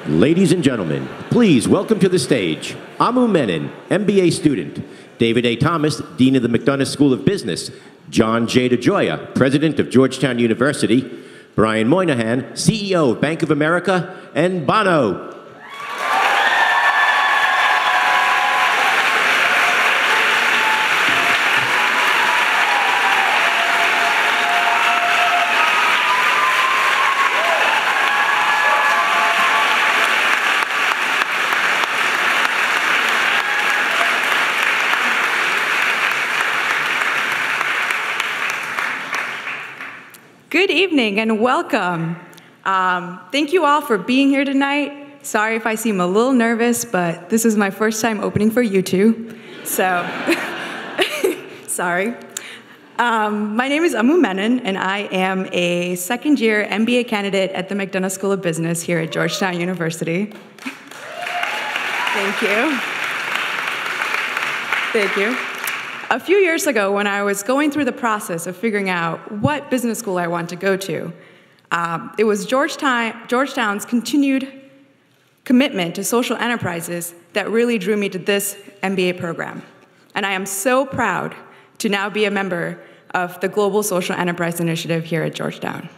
Ladies and gentlemen, please welcome to the stage Amu Menon, MBA student, David A. Thomas, Dean of the McDonough School of Business, John J. DeGioia, President of Georgetown University, Brian Moynihan, CEO of Bank of America, and Bono. Good evening and welcome. Thank you all for being here tonight. Sorry if I seem a little nervous, but this is my first time opening for U2, so sorry. My name is Amu Menon, and I am a second-year MBA candidate at the McDonough School of Business here at Georgetown University. Thank you. Thank you. A few years ago, when I was going through the process of figuring out what business school I want to go to, it was Georgetown's continued commitment to social enterprises that really drew me to this MBA program. And I am so proud to now be a member of the Global Social Enterprise Initiative here at Georgetown.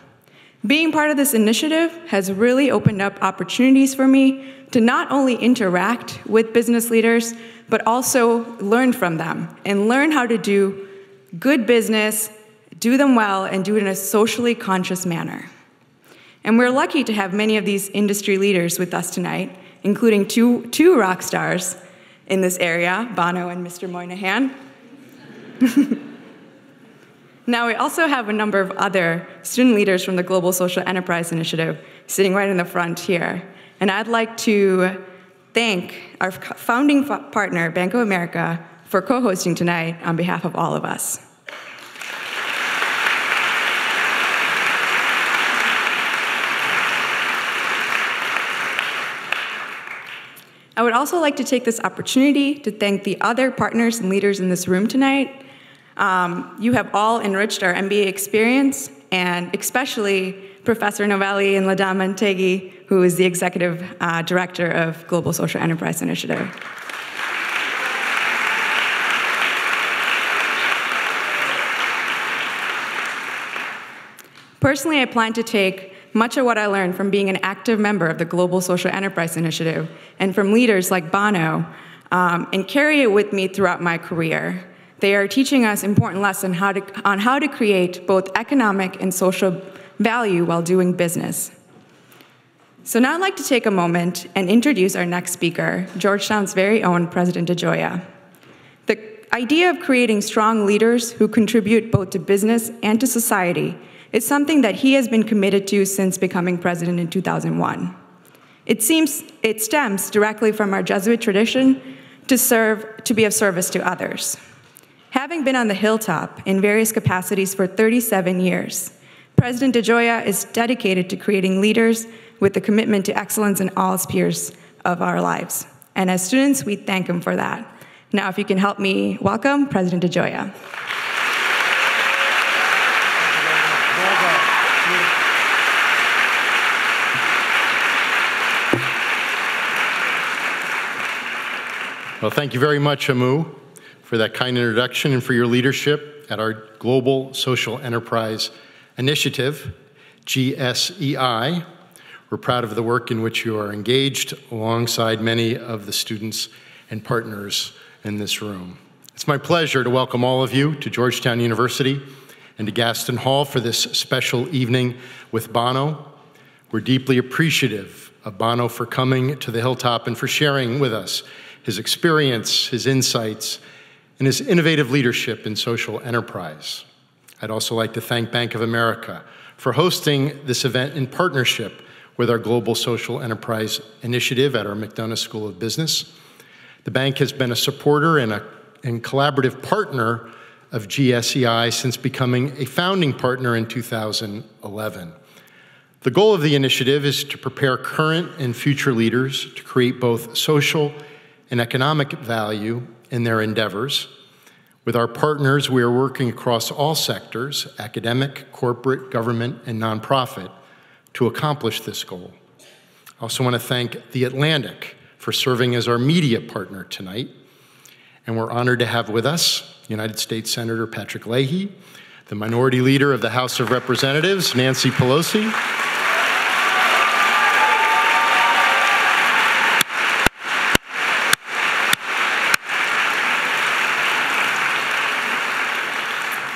Being part of this initiative has really opened up opportunities for me to not only interact with business leaders, but also learn from them and learn how to do good business, do them well, and do it in a socially conscious manner. And we're lucky to have many of these industry leaders with us tonight, including two rock stars in this area, Bono and Mr. Moynihan. Now, we also have a number of other student leaders from the Global Social Enterprise Initiative sitting right in the front here. And I'd like to thank our founding partner, Bank of America, for co-hosting tonight on behalf of all of us. I would also like to take this opportunity to thank the other partners and leaders in this room tonight. You have all enriched our MBA experience, and especially Professor Novelli and Ladam Mantegi, who is the Executive Director of Global Social Enterprise Initiative. Personally, I plan to take much of what I learned from being an active member of the Global Social Enterprise Initiative and from leaders like Bono and carry it with me throughout my career. They are teaching us important lessons on how to create both economic and social value while doing business. So now I'd like to take a moment and introduce our next speaker, Georgetown's very own President DeGioia. The idea of creating strong leaders who contribute both to business and to society is something that he has been committed to since becoming president in 2001. It stems directly from our Jesuit tradition to be of service to others. Having been on the hilltop in various capacities for 37 years, President DeGioia is dedicated to creating leaders with a commitment to excellence in all spheres of our lives. And as students, we thank him for that. Now, if you can help me welcome President DeGioia. Well, thank you very much, Amu, for that kind introduction and for your leadership at our Global Social Enterprise Initiative, GSEI. We're proud of the work in which you are engaged alongside many of the students and partners in this room. It's my pleasure to welcome all of you to Georgetown University and to Gaston Hall for this special evening with Bono. We're deeply appreciative of Bono for coming to the Hilltop and for sharing with us his experience, his insights, and his innovative leadership in social enterprise. I'd also like to thank Bank of America for hosting this event in partnership with our Global Social Enterprise Initiative at our McDonough School of Business. The bank has been a supporter and collaborative partner of GSEI since becoming a founding partner in 2011. The goal of the initiative is to prepare current and future leaders to create both social and economic value in their endeavors. With our partners, we are working across all sectors, academic, corporate, government, and nonprofit, to accomplish this goal. I also want to thank The Atlantic for serving as our media partner tonight. And we're honored to have with us United States Senator Patrick Leahy, the Minority Leader of the House of Representatives, Nancy Pelosi,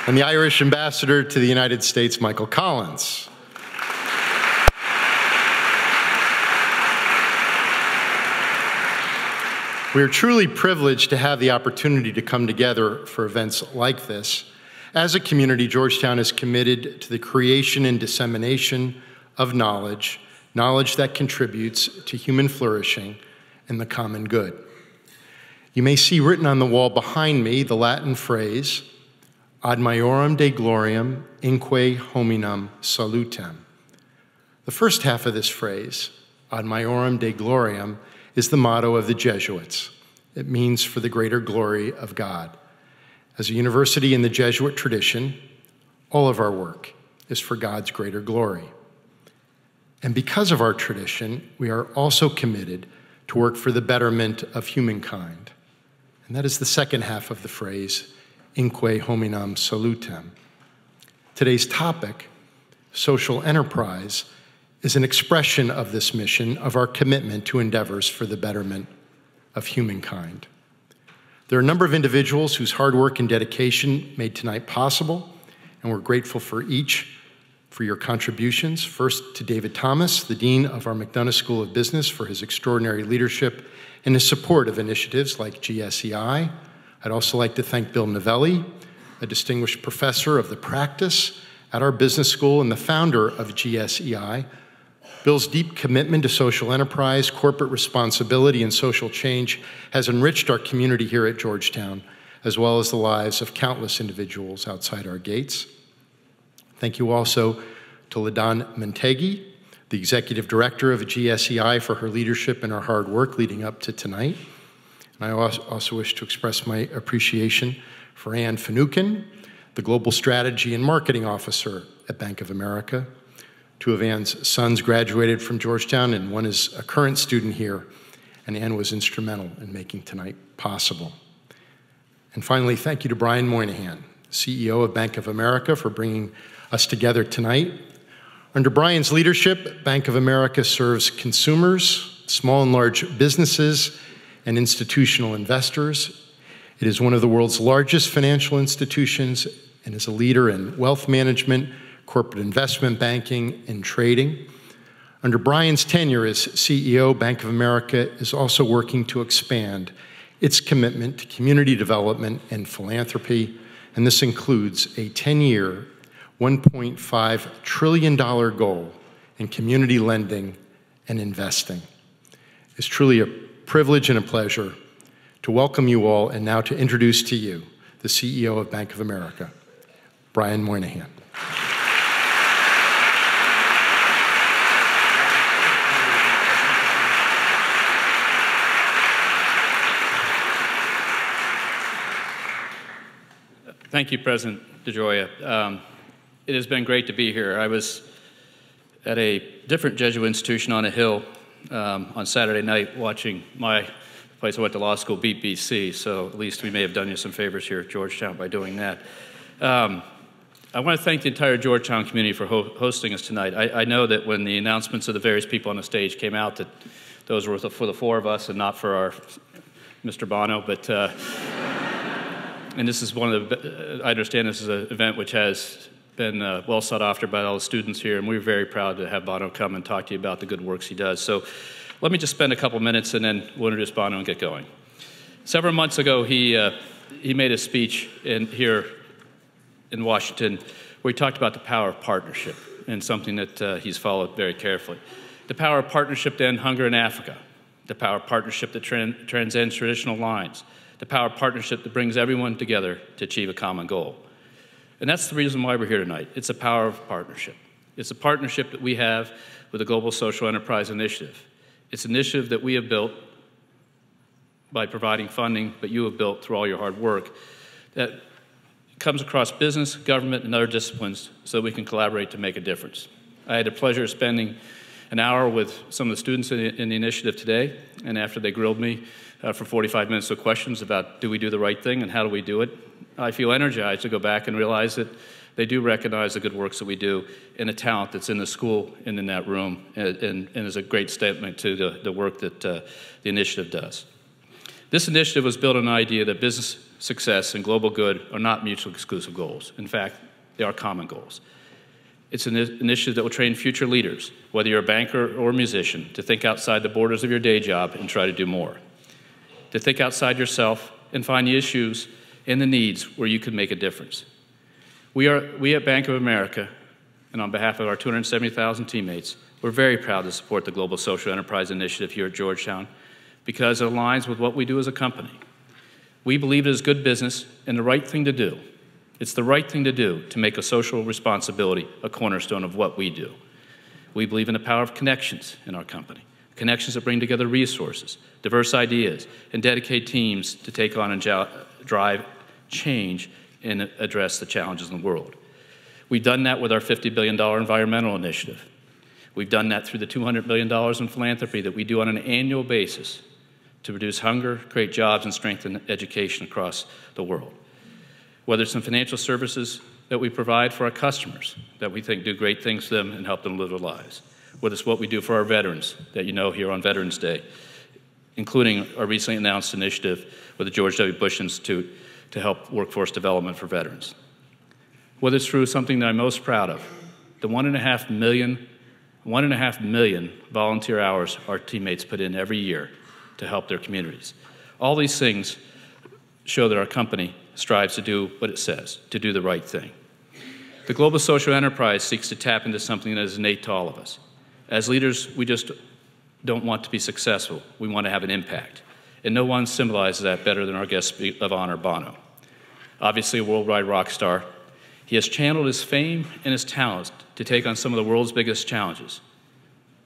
and the Irish Ambassador to the United States, Michael Collins. We are truly privileged to have the opportunity to come together for events like this. As a community, Georgetown is committed to the creation and dissemination of knowledge that contributes to human flourishing and the common good. You may see written on the wall behind me the Latin phrase, ad maiorem Dei gloriam inque hominum salutem. The first half of this phrase, ad maiorem Dei gloriam, is the motto of the Jesuits. It means for the greater glory of God. As a university in the Jesuit tradition, all of our work is for God's greater glory. And because of our tradition, we are also committed to work for the betterment of humankind. And that is the second half of the phrase, inque hominum salutem. Today's topic, social enterprise, is an expression of this mission, of our commitment to endeavors for the betterment of humankind. There are a number of individuals whose hard work and dedication made tonight possible, and we're grateful for each for your contributions. First, to David Thomas, the Dean of our McDonough School of Business, for his extraordinary leadership and his support of initiatives like GSEI. I'd also like to thank Bill Novelli, a distinguished professor of the practice at our business school and the founder of GSEI. Bill's deep commitment to social enterprise, corporate responsibility, and social change has enriched our community here at Georgetown, as well as the lives of countless individuals outside our gates. Thank you also to LaDon Montegui, the Executive Director of GSEI, for her leadership and her hard work leading up to tonight. And I also wish to express my appreciation for Ann Finucane, the Global Strategy and Marketing Officer at Bank of America. Two of Ann's sons graduated from Georgetown, and one is a current student here, and Ann was instrumental in making tonight possible. And finally, thank you to Brian Moynihan, CEO of Bank of America, for bringing us together tonight. Under Brian's leadership, Bank of America serves consumers, small and large businesses, and institutional investors. It is one of the world's largest financial institutions and is a leader in wealth management, corporate investment banking, and trading. Under Brian's tenure as CEO, Bank of America is also working to expand its commitment to community development and philanthropy, and this includes a 10-year, $1.5 trillion goal in community lending and investing. It's truly a privilege and a pleasure to welcome you all, and now to introduce to you the CEO of Bank of America, Brian Moynihan. Thank you, President DeGioia. It has been great to be here. I was at a different Jesuit institution on a hill on Saturday night watching my place I went to law school beat BC, so at least we may have done you some favors here at Georgetown by doing that. I want to thank the entire Georgetown community for hosting us tonight. I know that when the announcements of the various people on the stage came out that those were for the four of us and not for our Mr. Bono, but and this is one of the, I understand this is an event which has been well sought after by all the students here, and we're very proud to have Bono come and talk to you about the good works he does. So let me just spend a couple minutes and then we'll introduce Bono and get going. Several months ago, he made a speech here in Washington where he talked about the power of partnership, and something that he's followed very carefully. The power of partnership to end hunger in Africa, the power of partnership that transcends traditional lines, the power of partnership that brings everyone together to achieve a common goal. And that's the reason why we're here tonight. It's a power of partnership. It's a partnership that we have with the Global Social Enterprise Initiative. It's an initiative that we have built by providing funding, but you have built through all your hard work, that comes across business, government, and other disciplines so that we can collaborate to make a difference. I had the pleasure of spending an hour with some of the students in the initiative today, and after they grilled me for 45 minutes with questions about do we do the right thing and how do we do it, I feel energized to go back and realize that they do recognize the good works that we do and the talent that's in the school and in that room, and is a great statement to the work that the initiative does. This initiative was built on an idea that business success and global good are not mutually exclusive goals. In fact, they are common goals. It's an initiative that will train future leaders, whether you're a banker or a musician, to think outside the borders of your day job and try to do more. To think outside yourself and find the issues and the needs where you can make a difference. We at Bank of America, and on behalf of our 270,000 teammates, we're very proud to support the Global Social Enterprise Initiative here at Georgetown because it aligns with what we do as a company. We believe it is good business and the right thing to do. It's the right thing to do to make a social responsibility a cornerstone of what we do. We believe in the power of connections in our company, connections that bring together resources, diverse ideas, and dedicate teams to take on and drive change and address the challenges in the world. We've done that with our $50 billion environmental initiative. We've done that through the $200 billion in philanthropy that we do on an annual basis to reduce hunger, create jobs, and strengthen education across the world. Whether it's in financial services that we provide for our customers that we think do great things for them and help them live their lives. Whether it's what we do for our veterans that you know here on Veterans Day, including our recently announced initiative with the George W. Bush Institute to help workforce development for veterans. Whether it's through something that I'm most proud of, the 1.5 million volunteer hours our teammates put in every year to help their communities. All these things show that our company strives to do what it says, to do the right thing. The global social enterprise seeks to tap into something that is innate to all of us. As leaders, we just don't want to be successful. We want to have an impact. And no one symbolizes that better than our guest of honor, Bono. Obviously a worldwide rock star, he has channeled his fame and his talents to take on some of the world's biggest challenges,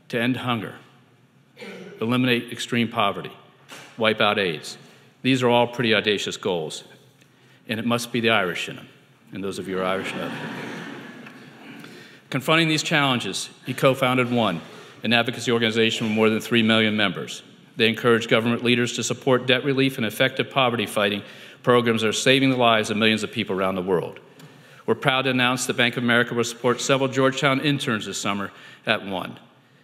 to end hunger, eliminate extreme poverty, wipe out AIDS. These are all pretty audacious goals, and it must be the Irish in him, and those of you who are Irish know. Confronting these challenges, he co-founded ONE, an advocacy organization with more than 3 million members. They encourage government leaders to support debt relief and effective poverty fighting programs that are saving the lives of millions of people around the world. We're proud to announce that Bank of America will support several Georgetown interns this summer at ONE.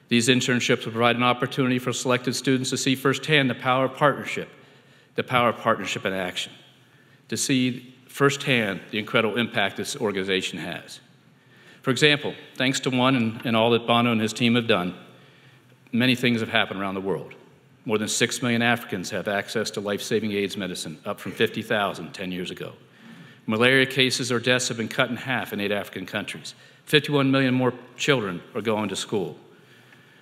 These internships will provide an opportunity for selected students to see firsthand the power of partnership in action, to see firsthand the incredible impact this organization has. For example, thanks to ONE and all that Bono and his team have done, many things have happened around the world. More than 6 million Africans have access to life-saving AIDS medicine, up from 50,000 10 years ago. Malaria cases or deaths have been cut in half in 8 African countries. 51 million more children are going to school.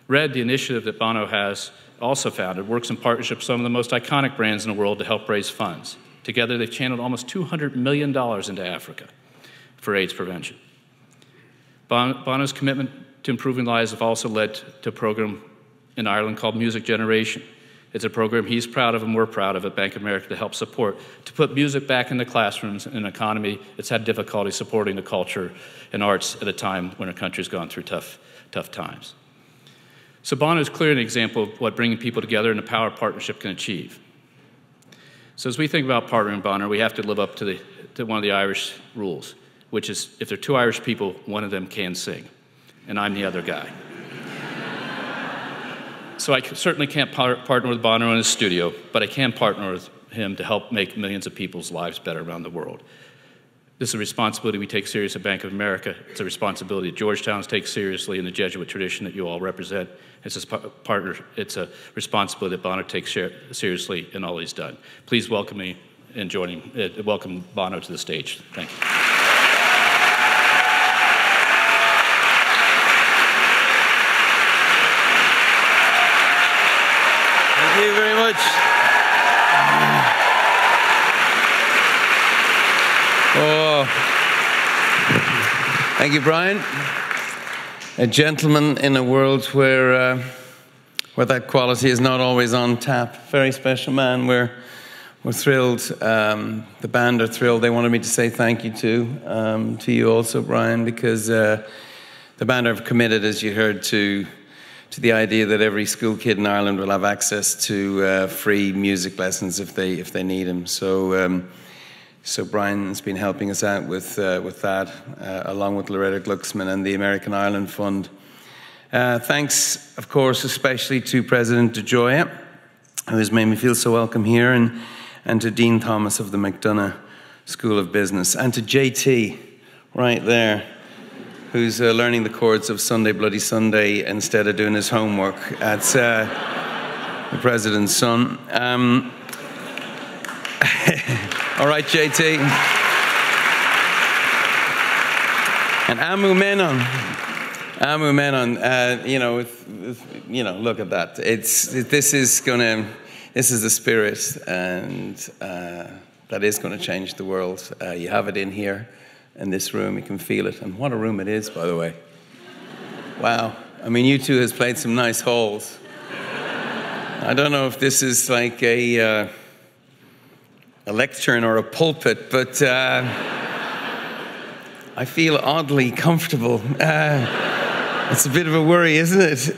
RED, the initiative that Bono has also founded, works in partnership with some of the most iconic brands in the world to help raise funds. Together, they've channeled almost $200 million into Africa for AIDS prevention. Bono's commitment to improving lives have also led to a program in Ireland called Music Generation. It's a program he's proud of and we're proud of at Bank of America to help support, to put music back into classrooms in an economy that's had difficulty supporting the culture and arts at a time when our country's gone through tough times. So Bono is clearly an example of what bringing people together and the power of partnership can achieve. So as we think about partnering with Bono, we have to live up to one of the Irish rules, which is if there are 2 Irish people, one of them can sing, and I'm the other guy. So I certainly can't partner with Bono in his studio, but I can partner with him to help make millions of people's lives better around the world. This is a responsibility we take seriously at Bank of America. It's a responsibility that Georgetown takes seriously in the Jesuit tradition that you all represent. It's a responsibility that Bono takes seriously in all he's done. Please welcome me and welcome Bono to the stage. Thank you. Thank you very much. Oh, thank you, Brian. A gentleman in a world where that quality is not always on tap. Very special man. We're thrilled. The band are thrilled. They wanted me to say thank you to you also, Brian, because the band are committed, as you heard, to to the idea that every school kid in Ireland will have access to free music lessons if they need them. So Brian's been helping us out with that, along with Loretta Glucksman and the American Ireland Fund. Thanks, of course, especially to President DeGioia, who has made me feel so welcome here, and to Dean Thomas of the McDonough School of Business, and to JT, right there, who's learning the chords of Sunday Bloody Sunday instead of doing his homework. That's the President's son. All right, JT. And Amu Menon, look at that. This is the spirit, and that is going to change the world. You have it in here, in this room. You can feel it. And what a room it is, by the way. Wow. I mean, U2 has played some nice halls. I don't know if this is like a lectern or a pulpit, but I feel oddly comfortable. It's a bit of a worry, isn't it?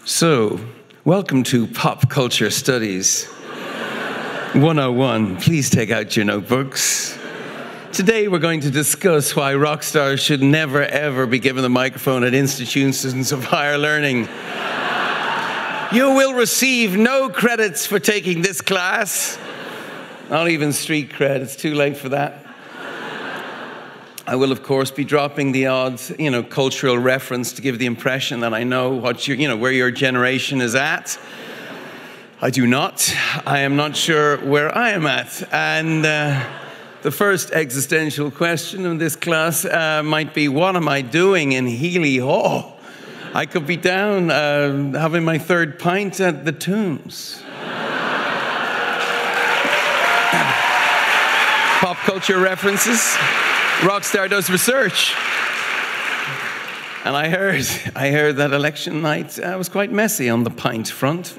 So, welcome to Pop Culture Studies 101. Please take out your notebooks. Today we're going to discuss why rock stars should never ever be given the microphone at institutions of higher learning. You will receive no credits for taking this class. Not even street cred, it's too late for that. I will, of course, be dropping the odd, cultural reference to give the impression that I know what where your generation is at. I do not. I am not sure where I am at. And the first existential question in this class might be, what am I doing in Healy Hall? I could be down having my third pint at the Tombs. Pop culture references. Rockstar does research. And I heard that election night was quite messy on the pint front.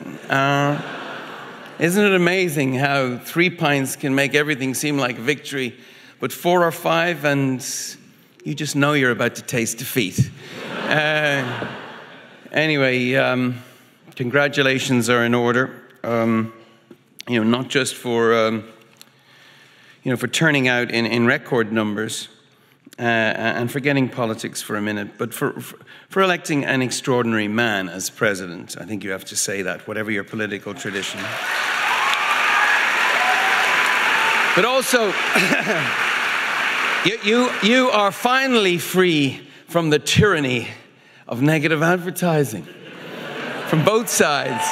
Isn't it amazing how 3 pints can make everything seem like victory, but 4 or 5 and you just know you're about to taste defeat. Anyway, congratulations are in order. Not just for for turning out in record numbers and forgetting politics for a minute, but for electing an extraordinary man as president. I think you have to say that, whatever your political tradition. But also, you are finally free from the tyranny of negative advertising from both sides.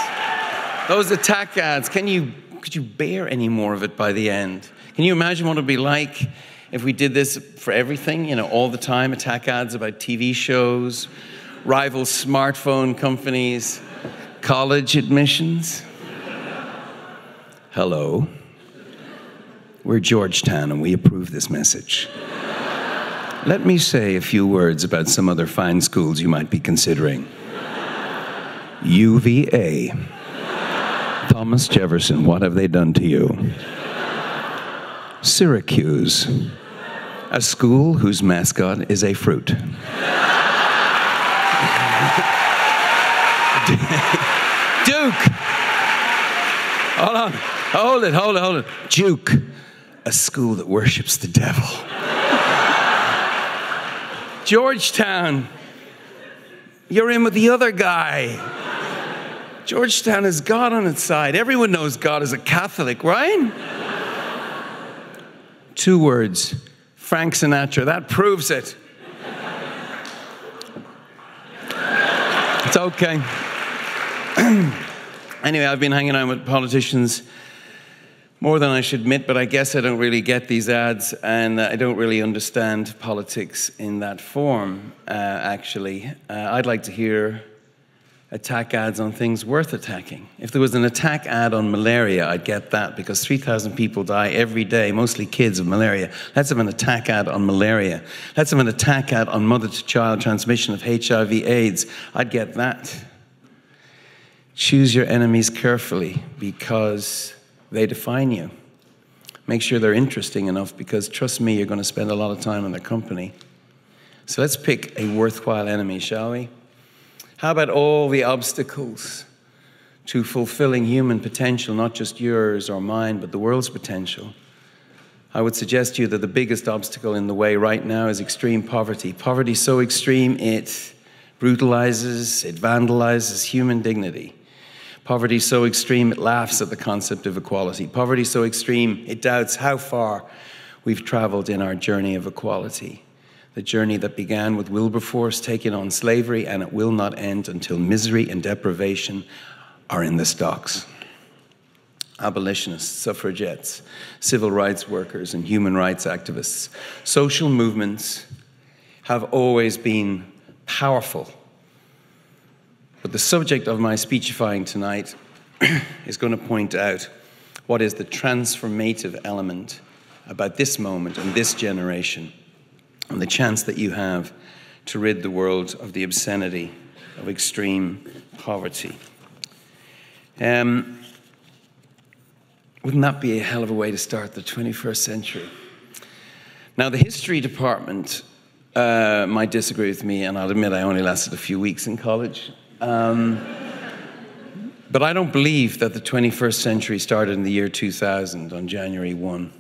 Those attack ads, could you bear any more of it by the end? Can you imagine what it would be like if we did this for everything, all the time, attack ads about TV shows, rival smartphone companies, college admissions? Hello, we're Georgetown and we approve this message. Let me say a few words about some other fine schools you might be considering. UVA. Thomas Jefferson, what have they done to you? Syracuse, a school whose mascot is a fruit. Duke. Hold it. Duke, a school that worships the devil. Georgetown, you're in with the other guy. Georgetown has God on its side. Everyone knows God is a Catholic, right? 2 words, Frank Sinatra, that proves it. It's okay. Anyway, I've been hanging out with politicians more than I should admit, but I guess I don't really get these ads, and I don't really understand politics in that form, actually. I'd like to hear attack ads on things worth attacking. If there was an attack ad on malaria, I'd get that, because 3,000 people die every day, mostly kids, of malaria. Let's have an attack ad on malaria. Let's have an attack ad on mother-to-child transmission of HIV/AIDS. I'd get that. Choose your enemies carefully, because they define you. Make sure they're interesting enough, because trust me, you're going to spend a lot of time in their company. So let's pick a worthwhile enemy, shall we? How about all the obstacles to fulfilling human potential, not just yours or mine, but the world's potential? I would suggest to you that the biggest obstacle in the way right now is extreme poverty. Poverty so extreme it brutalizes, it vandalizes human dignity. Poverty so extreme it laughs at the concept of equality. Poverty so extreme it doubts how far we've traveled in our journey of equality. The journey that began with Wilberforce taking on slavery, and it will not end until misery and deprivation are in the stocks. Abolitionists, suffragettes, civil rights workers, and human rights activists. Social movements have always been powerful. But the subject of my speechifying tonight is going to point out what is the transformative element about this moment and this generation, and the chance that you have to rid the world of the obscenity of extreme poverty. Wouldn't that be a hell of a way to start the 21st century? Now, the history department might disagree with me, and I'll admit I only lasted a few weeks in college. But I don't believe that the 21st century started in the year 2000 on January 1.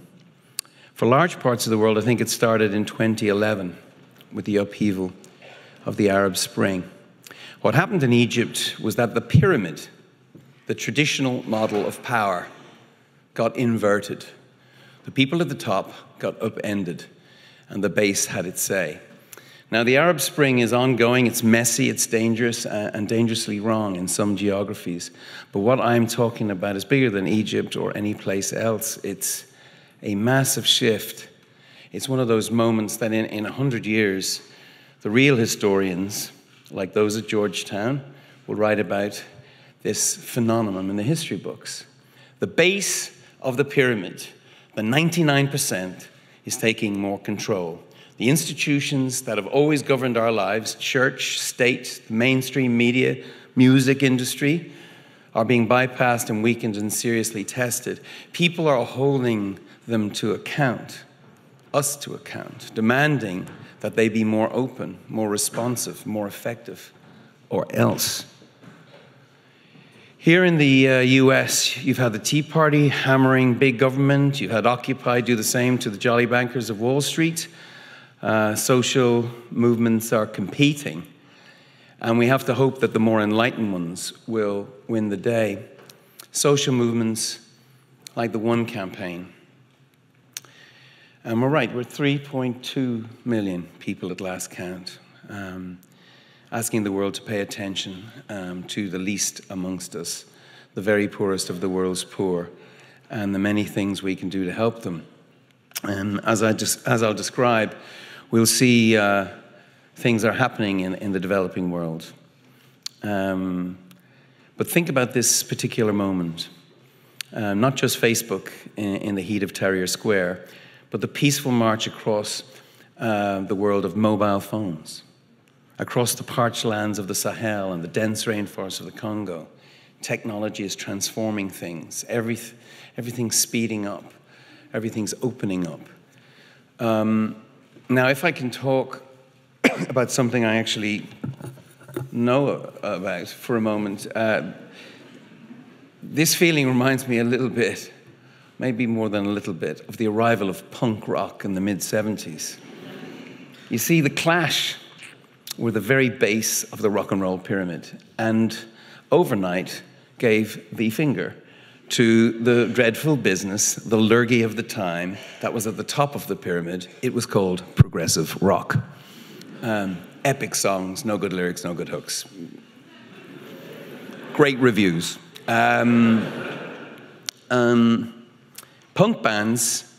For large parts of the world, I think it started in 2011 with the upheaval of the Arab Spring. What happened in Egypt was that the pyramid, the traditional model of power, got inverted. The people at the top got upended, and the base had its say. Now, the Arab Spring is ongoing, it's messy, it's dangerous, and dangerously wrong in some geographies. But what I'm talking about is bigger than Egypt or any place else. It's a massive shift. It's one of those moments that in 100 years, the real historians, like those at Georgetown, will write about this phenomenon in the history books. The base of the pyramid, the 99%, is taking more control. The institutions that have always governed our lives, church, state, the mainstream media, music industry, are being bypassed and weakened and seriously tested. People are holding them to account, us to account, demanding that they be more open, more responsive, more effective, or else. Here in the US, you've had the Tea Party hammering big government. You've had Occupy do the same to the jolly bankers of Wall Street. Social movements are competing. And we have to hope that the more enlightened ones will win the day. Social movements like the One campaign. And we're right, we're 3.2 million people at last count. Asking the world to pay attention to the least amongst us, the very poorest of the world's poor, and the many things we can do to help them. As I'll describe, we'll see things are happening in the developing world. But think about this particular moment. Not just Facebook in the heat of Tahrir Square, but the peaceful march across the world of mobile phones, across the parched lands of the Sahel and the dense rainforests of the Congo. Technology is transforming things. Everything's speeding up. Everything's opening up. Now, if I can talk about something I actually know about for a moment, this feeling reminds me a little bit, maybe more than a little bit, of the arrival of punk rock in the mid-70s. You see, the Clash were the very base of the rock and roll pyramid, and overnight gave the finger to the dreadful business, the lurgy of the time, that was at the top of the pyramid. It was called progressive rock. Epic songs, no good lyrics, no good hooks. Great reviews. Punk bands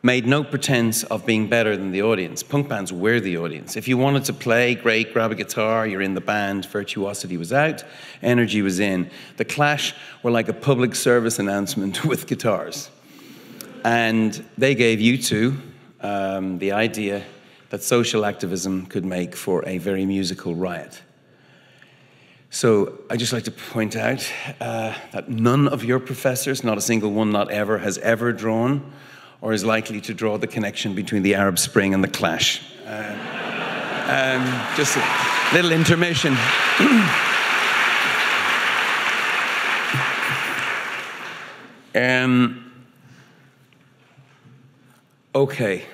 made no pretense of being better than the audience. Punk bands were the audience. If you wanted to play, great, grab a guitar, you're in the band, virtuosity was out, energy was in. The Clash were like a public service announcement with guitars. And they gave U2 the idea that social activism could make for a very musical riot. So I'd just like to point out that none of your professors, not a single one, not ever, has ever drawn or is likely to draw the connection between the Arab Spring and the Clash. Just Little intermission. Okay.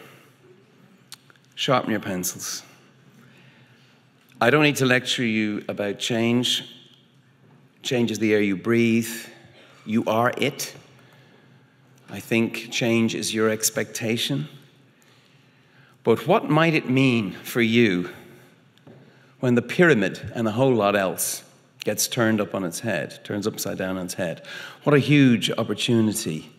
Sharpen your pencils. I don't need to lecture you about change. Change is the air you breathe. You are it. I think change is your expectation. But what might it mean for you when the pyramid and a whole lot else gets turned up on its head, turns upside down on its head? What a huge opportunity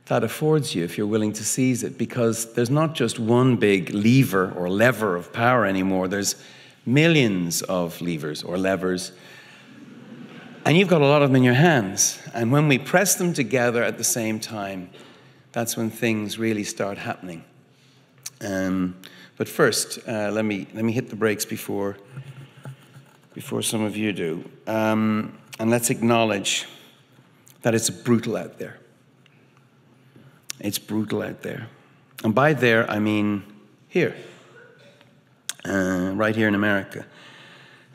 that affords you if you're willing to seize it, because there's not just one big lever or lever of power anymore. There's millions of levers or levers, and you've got a lot of them in your hands. And when we press them together at the same time, that's when things really start happening. But first, let me hit the brakes before some of you do. And let's acknowledge that it's brutal out there. It's brutal out there. And by there, I mean here, right here in America.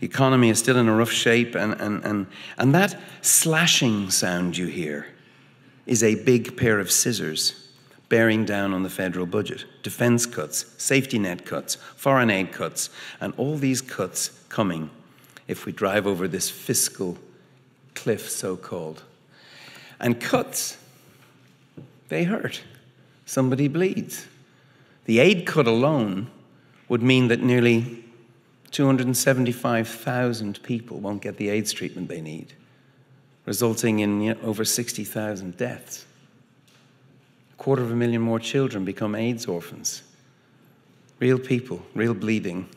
The economy is still in a rough shape, and that slashing sound you hear is a big pair of scissors bearing down on the federal budget. Defense cuts, safety net cuts, foreign aid cuts, and all these cuts coming if we drive over this fiscal cliff, so-called. And cuts, they hurt. Somebody bleeds. The aid cut alone would mean that nearly 275,000 people won't get the AIDS treatment they need, resulting in over 60,000 deaths. 250,000 more children become AIDS orphans. Real people, real bleeding.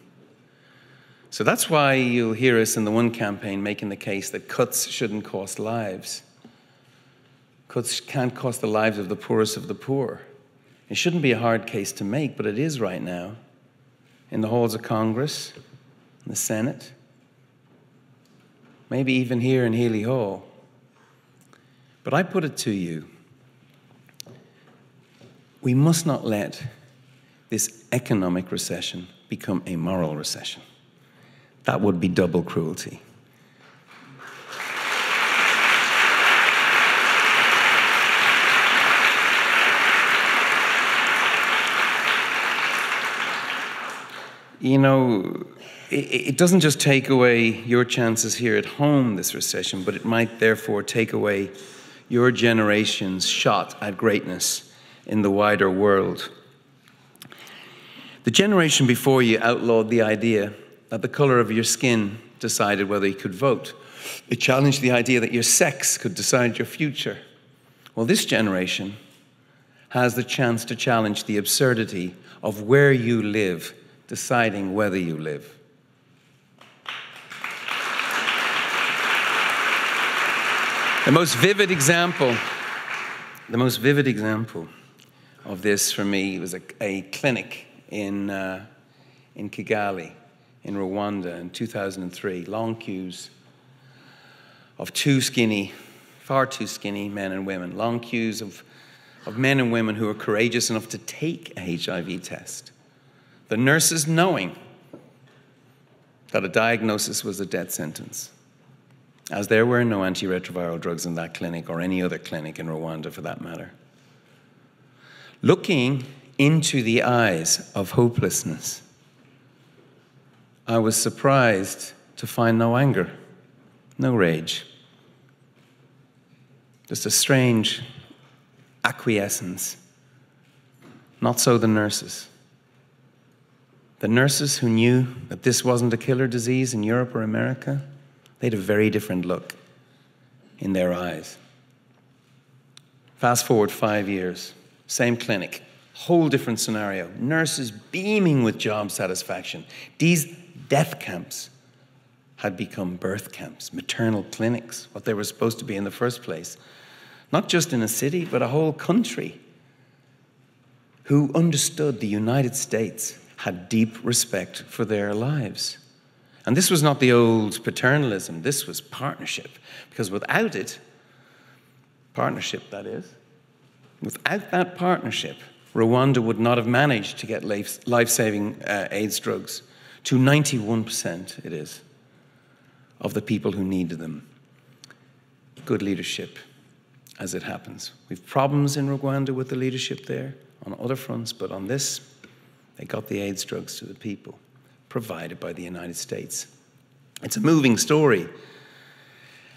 So that's why you'll hear us in the one campaign making the case that cuts shouldn't cost lives. Cuts can't cost the lives of the poorest of the poor. It shouldn't be a hard case to make, but it is right now. In the halls of Congress, in the Senate, maybe even here in Healy Hall. But I put it to you, we must not let this economic recession become a moral recession. That would be double cruelty. You know, it doesn't just take away your chances here at home, this recession, but it might therefore take away your generation's shot at greatness in the wider world. The generation before you outlawed the idea that the color of your skin decided whether you could vote. It challenged the idea that your sex could decide your future. Well, this generation has the chance to challenge the absurdity of where you live deciding whether you live. The most vivid example of this for me was a clinic in Kigali, in Rwanda in 2003. Long queues of far too skinny men and women. Long queues of men and women who were courageous enough to take a HIV test. The nurses knowing that a diagnosis was a death sentence, as there were no antiretroviral drugs in that clinic or any other clinic in Rwanda for that matter. Looking into the eyes of hopelessness, I was surprised to find no anger, no rage, just a strange acquiescence. Not so the nurses. The nurses who knew that this wasn't a killer disease in Europe or America, they had a very different look in their eyes. Fast forward 5 years, same clinic, whole different scenario. Nurses beaming with job satisfaction. These death camps had become birth camps, maternal clinics, what they were supposed to be in the first place. Not just in a city, but a whole country who understood the United States had deep respect for their lives. And this was not the old paternalism, this was partnership. Because without it, partnership that is, without that partnership, Rwanda would not have managed to get life-saving AIDS drugs to 91% it is of the people who needed them. Good leadership, as it happens. We've problems in Rwanda with the leadership there, on other fronts, but on this, they got the AIDS drugs to the people, provided by the United States. It's a moving story,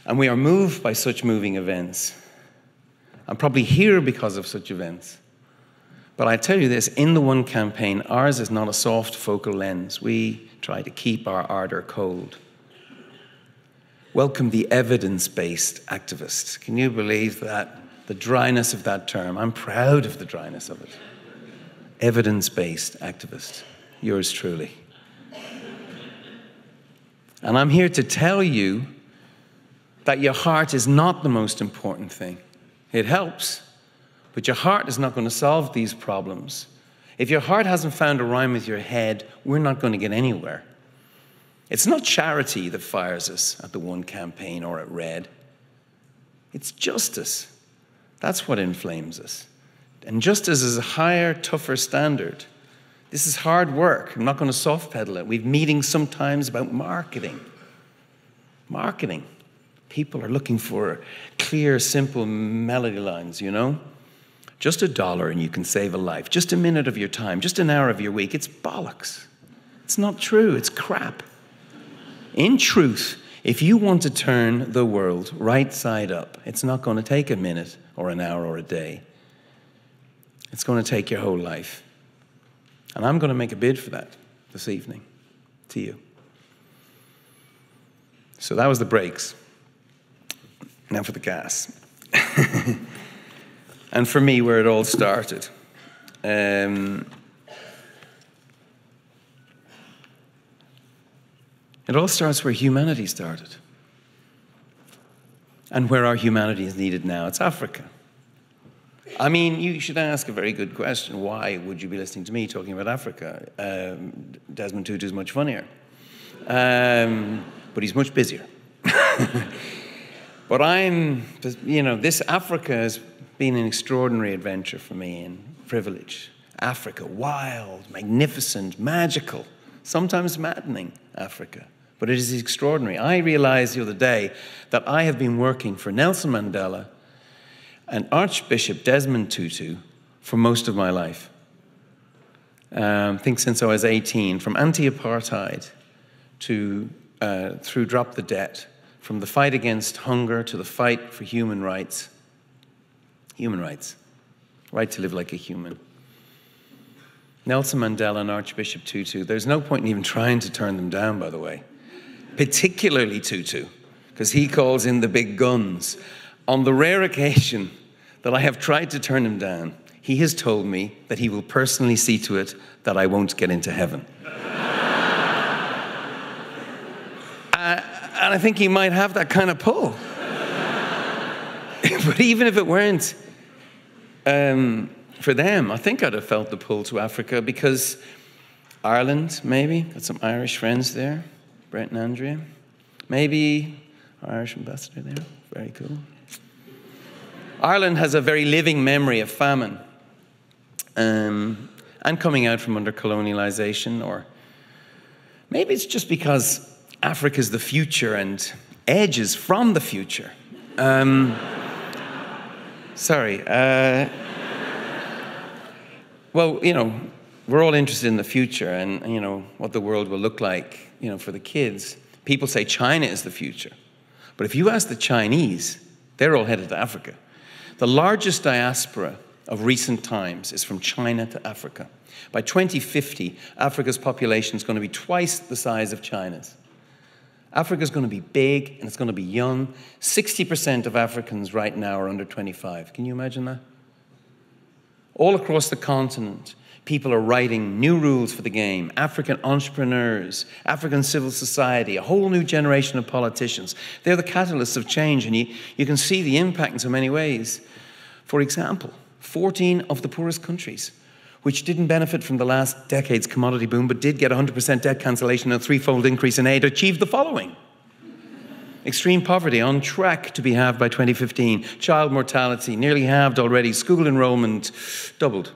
and we are moved by such moving events. I'm probably here because of such events. But I tell you this, in the One campaign, ours is not a soft focal lens. We try to keep our ardor cold. Welcome the evidence-based activist. Can you believe that? The dryness of that term. I'm proud of the dryness of it. Evidence-based activist. Yours truly. And I'm here to tell you that your heart is not the most important thing. It helps, but your heart is not going to solve these problems. If your heart hasn't found a rhyme with your head, we're not going to get anywhere. It's not charity that fires us at the One campaign or at Red. It's justice. That's what inflames us. And justice is a higher, tougher standard. This is hard work. I'm not going to soft pedal it. We've meetings sometimes about marketing. Marketing. People are looking for clear, simple melody lines, you know? Just $1 and you can save a life. Just a minute of your time. Just an hour of your week. It's bollocks. It's not true. It's crap. In truth, if you want to turn the world right side up, it's not going to take a minute or an hour or a day. It's going to take your whole life. And I'm going to make a bid for that this evening to you. So that was the brakes. Now for the gas. And for me, where it all started. It all starts where humanity started. And where our humanity is needed now. It's Africa. I mean, you should ask a very good question. Why would you be listening to me talking about Africa? Desmond Tutu is much funnier. But he's much busier. But this Africa has been an extraordinary adventure for me and privilege. Africa, wild, magnificent, magical, sometimes maddening Africa. But it is extraordinary. I realized the other day that I have been working for Nelson Mandela and Archbishop Desmond Tutu for most of my life. I think since I was 18, from anti-apartheid to through Drop the Debt, from the fight against hunger to the fight for human rights. Human rights. Right to live like a human. Nelson Mandela and Archbishop Tutu, there's no point in even trying to turn them down, by the way. Particularly Tutu, because he calls in the big guns. On the rare occasion that I have tried to turn him down, he has told me that he will personally see to it that I won't get into heaven. And I think he might have that kind of pull. But even if it weren't for them, I think I'd have felt the pull to Africa because Ireland, maybe, got some Irish friends there, Brent and Andrea. Maybe our Irish ambassador there, very cool. Ireland has a very living memory of famine and coming out from under colonialization, or maybe it's just because Africa's the future and Edge is from the future. Well, we're all interested in the future and, what the world will look like, for the kids. People say China is the future. But if you ask the Chinese, they're all headed to Africa. The largest diaspora of recent times is from China to Africa. By 2050, Africa's population is going to be twice the size of China's. Africa's going to be big and it's going to be young. 60% of Africans right now are under 25. Can you imagine that? All across the continent, people are writing new rules for the game. African entrepreneurs, African civil society, a whole new generation of politicians. They're the catalysts of change, and you can see the impact in so many ways. For example, 14 of the poorest countries, which didn't benefit from the last decade's commodity boom, but did get 100% debt cancellation and a threefold increase in aid, achieved the following. Extreme poverty on track to be halved by 2015. Child mortality nearly halved already. School enrollment doubled.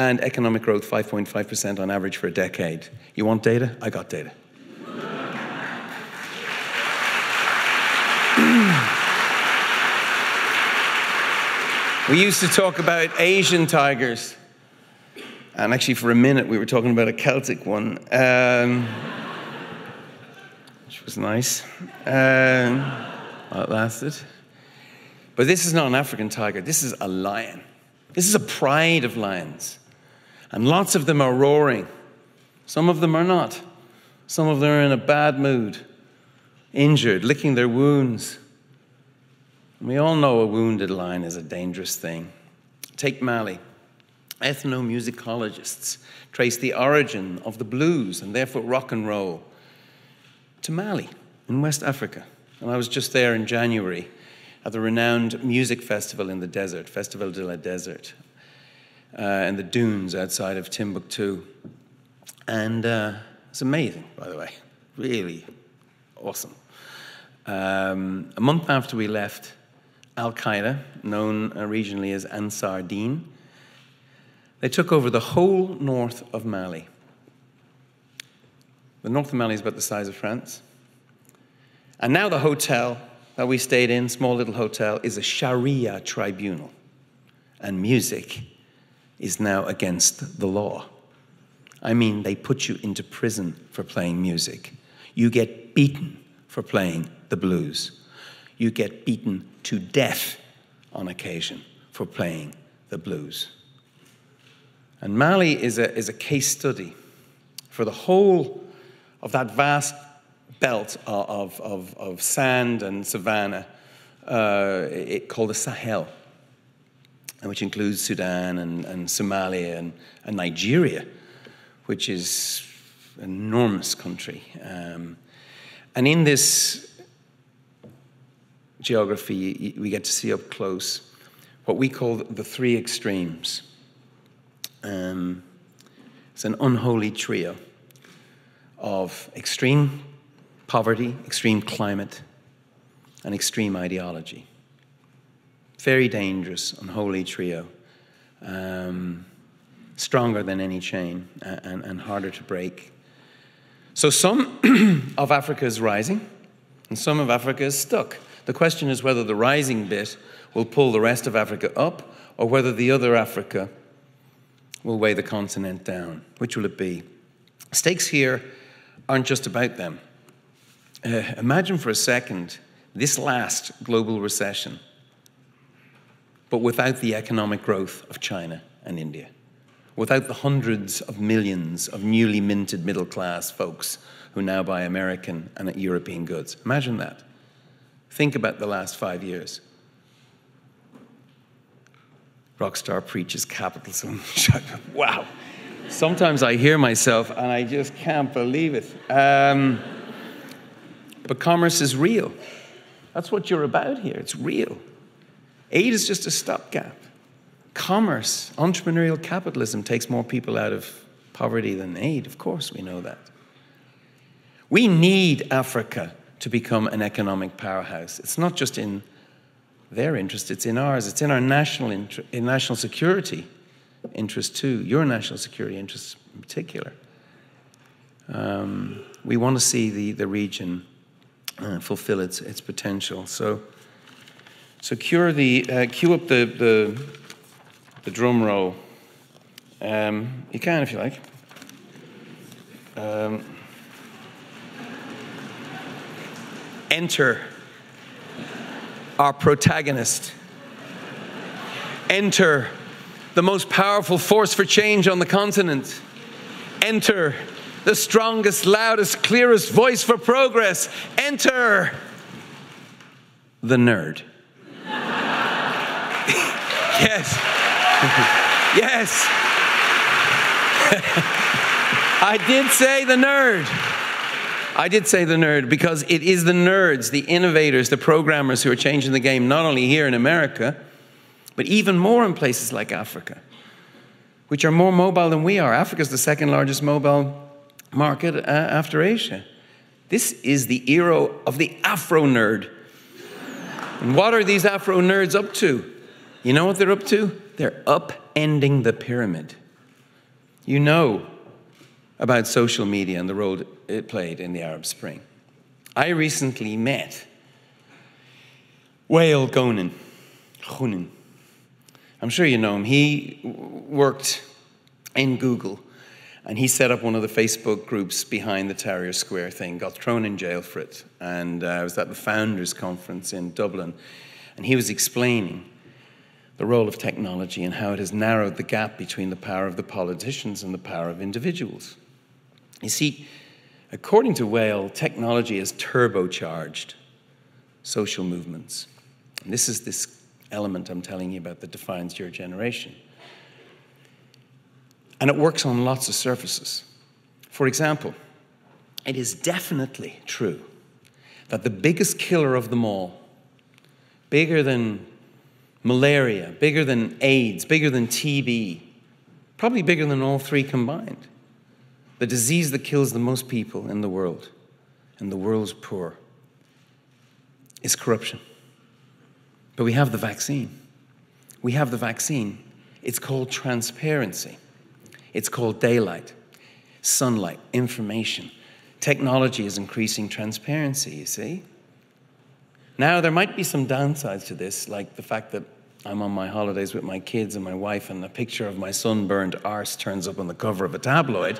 and economic growth 5.5% on average for a decade. You want data? I got data. We used to talk about Asian tigers. And actually, for a minute, we were talking about a Celtic one, which was nice. While it lasted. But this is not an African tiger. This is a lion. This is a pride of lions. And lots of them are roaring. Some of them are not. Some of them are in a bad mood, injured, licking their wounds. And we all know a wounded lion is a dangerous thing. Take Mali. Ethnomusicologists trace the origin of the blues and therefore rock and roll to Mali in West Africa. And I was just there in January at the renowned music festival in the desert, Festival de la Desert, in the dunes outside of Timbuktu. And it's amazing, by the way, really awesome. A month after we left, Al-Qaeda, known regionally as Ansar Dine, they took over the whole north of Mali. The north of Mali is about the size of France. And now the hotel that we stayed in, small little hotel, is a Sharia tribunal. And music is now against the law. I mean, they put you into prison for playing music. You get beaten for playing the blues. You get beaten to death on occasion for playing the blues. And Mali is a case study for the whole of that vast belt of sand and savanna called the Sahel, which includes Sudan and Somalia and Nigeria, which is an enormous country. And in this geography, we get to see up close what we call the three extremes. It's an unholy trio of extreme poverty, extreme climate, and extreme ideology. Very dangerous, unholy trio. Stronger than any chain and harder to break. So some of Africa is rising and some of Africa is stuck. The question is whether the rising bit will pull the rest of Africa up or whether the other Africa will weigh the continent down. Which will it be? Stakes here aren't just about them. Imagine for a second this last global recession, but without the economic growth of China and India, without the hundreds of millions of newly minted middle-class folks who now buy American and European goods. Imagine that. Think about the last 5 years. Rockstar preaches capitalism. Wow. Sometimes I hear myself and I just can't believe it. But commerce is real. That's what you're about here. It's real. Aid is just a stopgap. Commerce, entrepreneurial capitalism takes more people out of poverty than aid. Of course, we know that. We need Africa to become an economic powerhouse. It's not just in their interest, it's in ours. It's in our national security interest too, your national security interests in particular. We want to see the region fulfill its potential. So cue up the drum roll. You can if you like. Enter our protagonist. Enter the most powerful force for change on the continent. Enter the strongest, loudest, clearest voice for progress. Enter the nerd. Yes. Yes. I did say the nerd. I did say the nerd because it is the nerds, the innovators, the programmers who are changing the game, not only here in America, but even more in places like Africa, which are more mobile than we are. Africa is the second largest mobile market after Asia. This is the era of the Afro nerd. And what are these Afro nerds up to? You know what they're up to? They're upending the pyramid. you know about social media and the role it played in the Arab Spring. I recently met Wael Ghonin. I'm sure you know him. He worked in Google, and he set up one of the Facebook groups behind the Tahrir Square thing, got thrown in jail for it, and I was at the Founders Conference in Dublin, and he was explaining the role of technology and how it has narrowed the gap between the power of the politicians and the power of individuals. You see, according to Wael, technology has turbocharged social movements. And this is this element I'm telling you about that defines your generation. And it works on lots of surfaces. For example, it is definitely true that the biggest killer of them all, bigger than malaria, bigger than AIDS, bigger than TB, probably bigger than all three combined, the disease that kills the most people in the world, and the world's poor, is corruption. But we have the vaccine. We have the vaccine. It's called transparency. It's called daylight, sunlight, information. Technology is increasing transparency, you see? Now, there might be some downsides to this, like the fact that I'm on my holidays with my kids and my wife, and a picture of my sunburned arse turns up on the cover of a tabloid.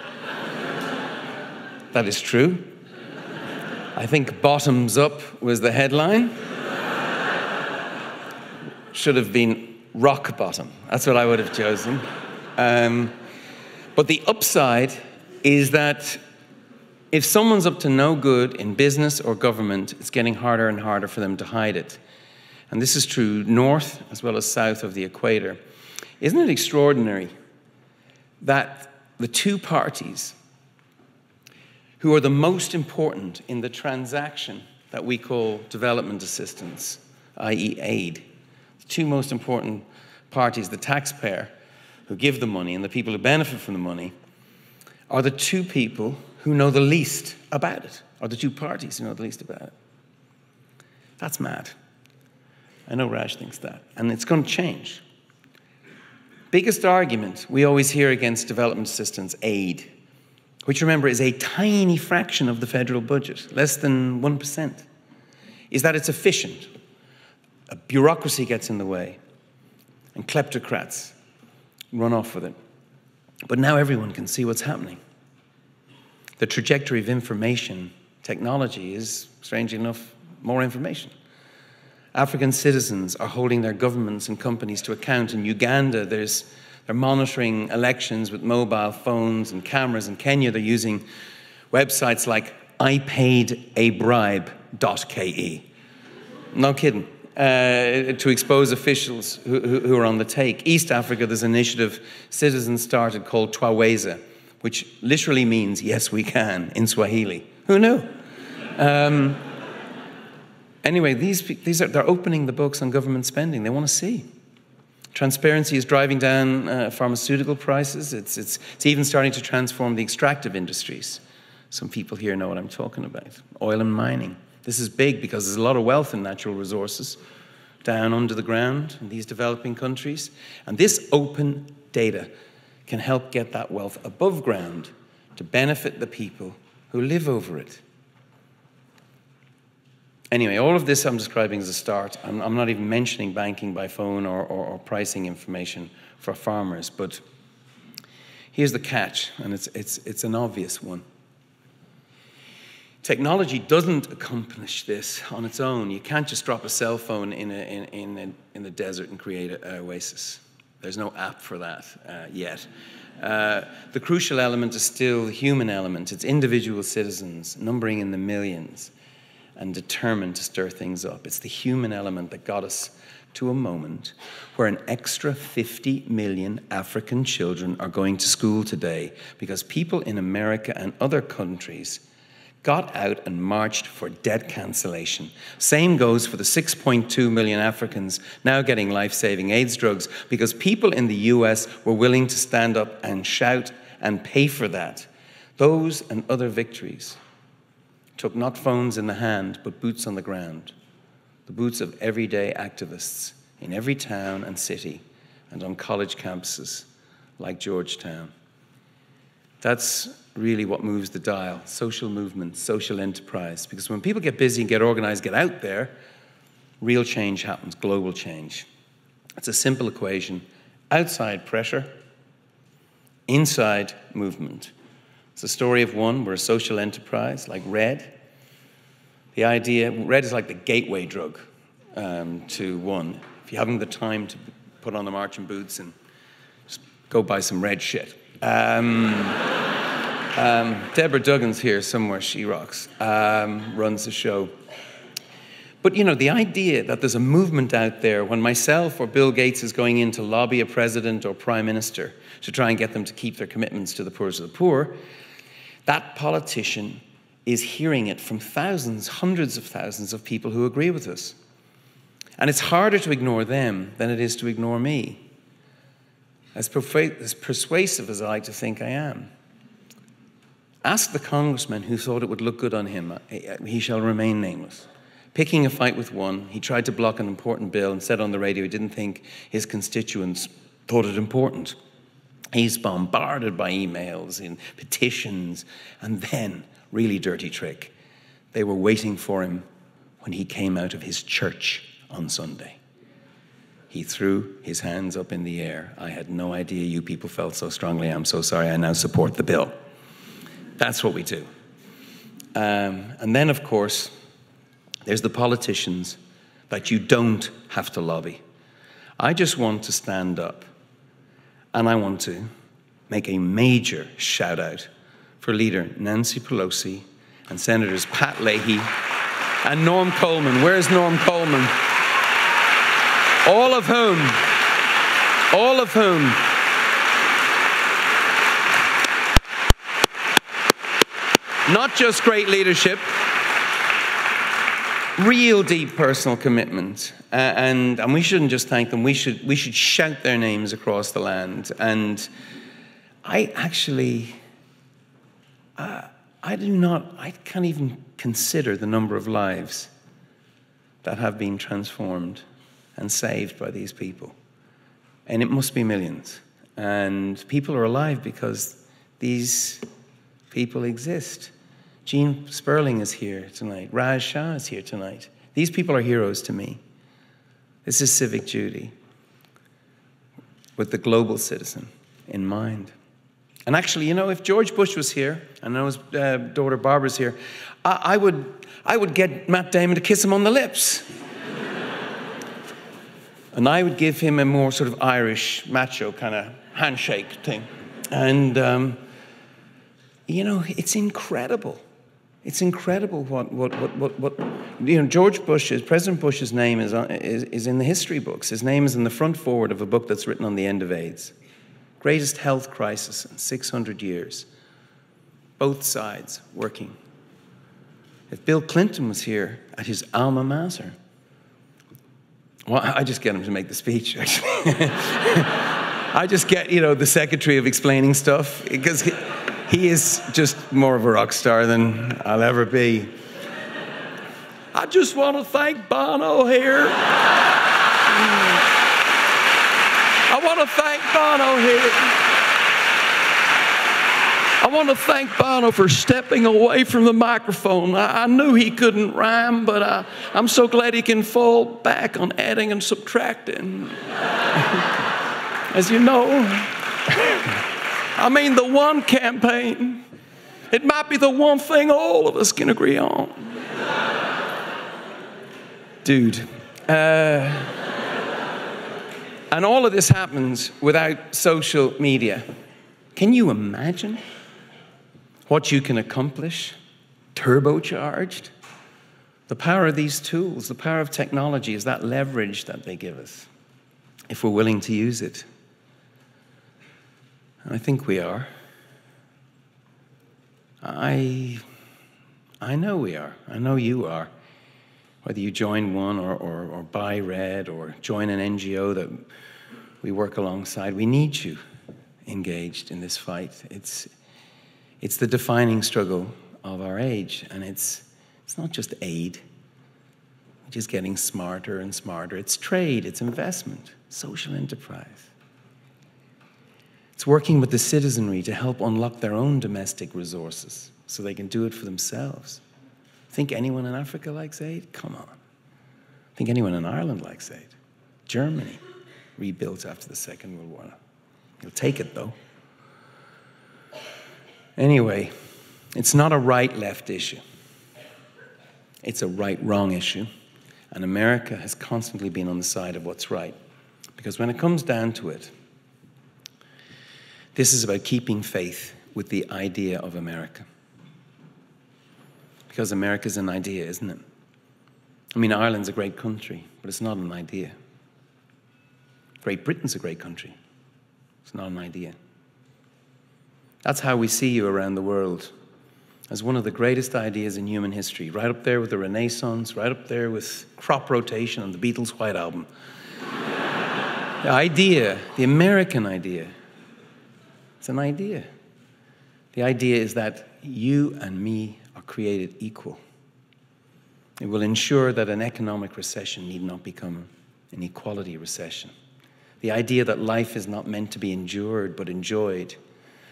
That is true. I think bottoms up was the headline. Should have been rock bottom. That's what I would have chosen. But the upside is that if someone's up to no good in business or government, it's getting harder and harder for them to hide it. And this is true north as well as south of the equator. Isn't it extraordinary that the two parties who are the most important in the transaction that we call development assistance, i.e. aid, the two most important parties, the taxpayer who give the money and the people who benefit from the money, are the two people who know the least about it, or the two parties who know the least about it. That's mad. I know Raj thinks that, and it's going to change. Biggest argument we always hear against development assistance, aid, which remember is a tiny fraction of the federal budget, less than 1%, is that it's efficient. A bureaucracy gets in the way, and kleptocrats run off with it. But now everyone can see what's happening. The trajectory of information technology is, strangely enough, more information. African citizens are holding their governments and companies to account. In Uganda, they're monitoring elections with mobile phones and cameras. In Kenya, they're using websites like ipaidAbribe.ke. No kidding. To expose officials who are on the take. East Africa, there's an initiative citizens started called Twaweza, which literally means, yes, we can, in Swahili. Who knew? Anyway, they're opening the books on government spending. They want to see. Transparency is driving down pharmaceutical prices. It's even starting to transform the extractive industries. Some people here know what I'm talking about. Oil and mining. This is big because there's a lot of wealth in natural resources down under the ground in these developing countries. And this open data can help get that wealth above ground to benefit the people who live over it. Anyway, all of this I'm describing as a start. I'm not even mentioning banking by phone or pricing information for farmers, but here's the catch, and it's an obvious one. Technology doesn't accomplish this on its own. You can't just drop a cell phone in the desert and create an oasis. There's no app for that yet. The crucial element is still the human element. It's individual citizens, numbering in the millions, and determined to stir things up. It's the human element that got us to a moment where an extra 50 million African children are going to school today because people in America and other countries got out and marched for debt cancellation. Same goes for the 6.2 million Africans now getting life-saving AIDS drugs because people in the US were willing to stand up and shout and pay for that. Those and other victories took not phones in the hand, but boots on the ground. The boots of everyday activists in every town and city and on college campuses like Georgetown. That's really what moves the dial. Social movement, social enterprise. Because when people get busy and get organized, get out there, real change happens, global change. It's a simple equation. Outside pressure, inside movement. It's a story of one. We're a social enterprise, like Red. The idea, Red is like the gateway drug to one. If you haven't the time to put on the marching boots and just go buy some Red shit. Deborah Duggan's here somewhere, she rocks, runs the show. But you know, the idea that there's a movement out there when myself or Bill Gates is going in to lobby a president or prime minister to try and get them to keep their commitments to the poorest of the poor, that politician is hearing it from thousands, hundreds of thousands of people who agree with us. And it's harder to ignore them than it is to ignore me, as persuasive as I like to think I am. Ask the congressman who thought it would look good on him. He shall remain nameless. Picking a fight with one, he tried to block an important bill and said on the radio he didn't think his constituents thought it important. He's bombarded by emails and petitions, and then, really dirty trick, they were waiting for him when he came out of his church on Sunday. He threw his hands up in the air. I had no idea you people felt so strongly. I'm so sorry. I now support the bill. That's what we do. And then, of course, there's the politicians that you don't have to lobby. I just want to stand up, and I want to make a major shout out for Leader Nancy Pelosi and Senators Pat Leahy and Norm Coleman. Where's Norm Coleman? All of whom, not just great leadership, real deep personal commitment, and we shouldn't just thank them. We should shout their names across the land. And I actually, I can't even consider the number of lives that have been transformed and saved by these people, and it must be millions. And people are alive because these people exist. Jean Sperling is here tonight. Raj Shah is here tonight. These people are heroes to me. This is civic duty with the global citizen in mind. And actually, you know, if George Bush was here, and I know his daughter Barbara's here, I would get Matt Damon to kiss him on the lips. And I would give him a more sort of Irish, macho kind of handshake thing. And, you know, it's incredible. It's incredible what you know, George Bush's, President Bush's name is in the history books. His name is in the front forward of a book that's written on the end of AIDS. Greatest health crisis in 600 years. Both sides working. If Bill Clinton was here at his alma mater, well, I just get him to make the speech, actually. I just get, you know, the secretary of explaining stuff, because he is just more of a rock star than I'll ever be. I just want to thank Bono here. I want to thank Bono here. I want to thank Bono for stepping away from the microphone. I knew he couldn't rhyme, but I'm so glad he can fall back on adding and subtracting. As you know, I mean, the one campaign, it might be the one thing all of us can agree on. Dude. And all of this happens without social media. Can you imagine what you can accomplish, turbocharged? The power of these tools, the power of technology is that leverage that they give us, if we're willing to use it. And I think we are. I know we are. I know you are. Whether you join one or buy Red or join an NGO that we work alongside, we need you engaged in this fight. It's the defining struggle of our age, and it's not just aid, which is getting smarter and smarter. It's trade, it's investment, social enterprise. It's working with the citizenry to help unlock their own domestic resources so they can do it for themselves. Think anyone in Africa likes aid? Come on. Think anyone in Ireland likes aid? Germany, rebuilt after the Second World War. You'll take it, though. Anyway, it's not a right-left issue. It's a right-wrong issue. And America has constantly been on the side of what's right. Because when it comes down to it, this is about keeping faith with the idea of America. Because America's an idea, isn't it? I mean, Ireland's a great country, but it's not an idea. Great Britain's a great country. It's not an idea. That's how we see you around the world, as one of the greatest ideas in human history, right up there with the Renaissance, right up there with crop rotation and the Beatles' White Album. The idea, the American idea, it's an idea. The idea is that you and me are created equal. It will ensure that an economic recession need not become an equality recession. The idea that life is not meant to be endured but enjoyed.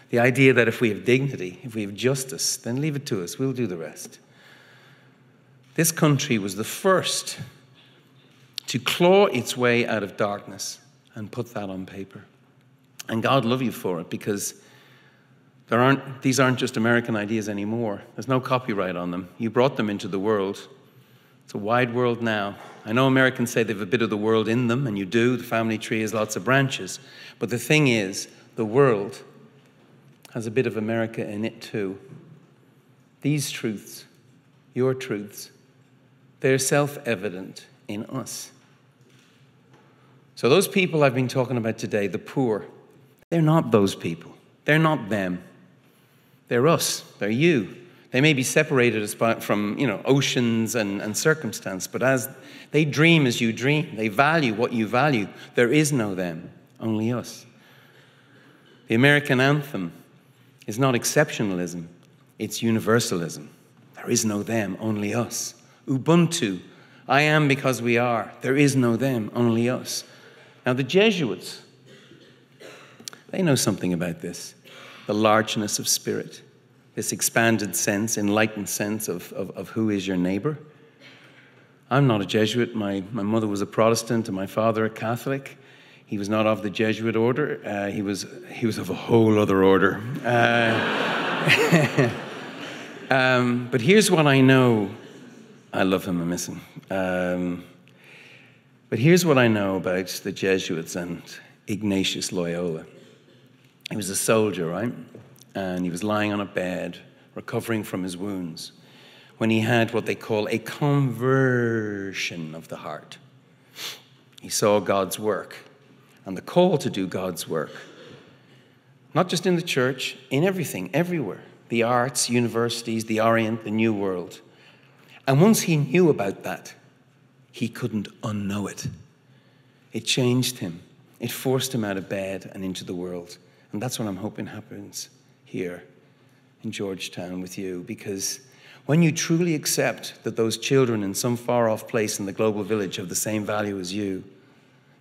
The idea that if we have dignity, if we have justice, then leave it to us, we'll do the rest. This country was the first to claw its way out of darkness and put that on paper. And God love you for it, because these aren't just American ideas anymore. There's no copyright on them. You brought them into the world. It's a wide world now. I know Americans say they have a bit of the world in them, and you do. The family tree has lots of branches. But the thing is, the world has a bit of America in it too. These truths, your truths, they're self-evident in us. So those people I've been talking about today, the poor, they're not those people. They're not them. They're us. They're you. They may be separated from, oceans and circumstance, but as they dream as you dream, they value what you value. There is no them, only us. The American anthem is not exceptionalism, it's universalism. There is no them, only us. Ubuntu, I am because we are. There is no them, only us. Now the Jesuits, they know something about this. The largeness of spirit, this expanded sense, enlightened sense of who is your neighbor. I'm not a Jesuit. My mother was a Protestant and my father a Catholic. He was not of the Jesuit order. He was of a whole other order. But here's what I know. I love him, I miss him. But here's what I know about the Jesuits and Ignatius Loyola. He was a soldier, right? And he was lying on a bed, recovering from his wounds, when he had what they call a conversion of the heart. He saw God's work and the call to do God's work, not just in the church, in everything, everywhere. The arts, universities, the Orient, the New World. And once he knew about that, he couldn't unknow it. It changed him. It forced him out of bed and into the world. And that's what I'm hoping happens here in Georgetown with you, because when you truly accept that those children in some far-off place in the global village have the same value as you,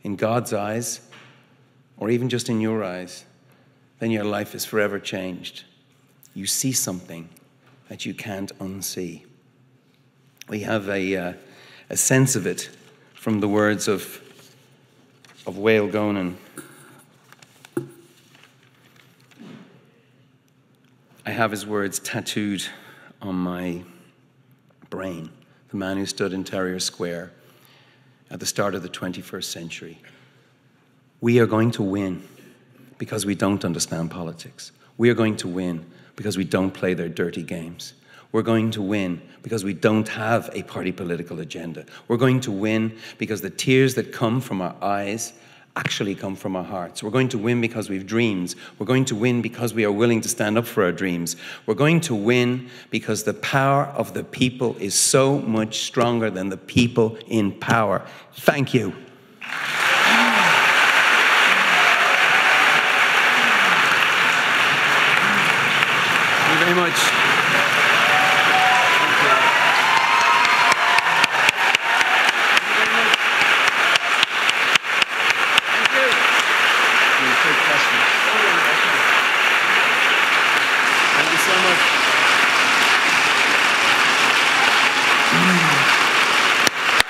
in God's eyes, or even just in your eyes, then your life is forever changed. You see something that you can't unsee. We have a sense of it from the words of Wale Gonan. I have his words tattooed on my brain. The man who stood in Tahrir Square at the start of the 21st century. We are going to win because we don't understand politics. We are going to win because we don't play their dirty games. We're going to win because we don't have a party political agenda. We're going to win because the tears that come from our eyes actually come from our hearts. We're going to win because we've dreams. We're going to win because we are willing to stand up for our dreams. We're going to win because the power of the people is so much stronger than the people in power. Thank you. Thank you very much. Thank you.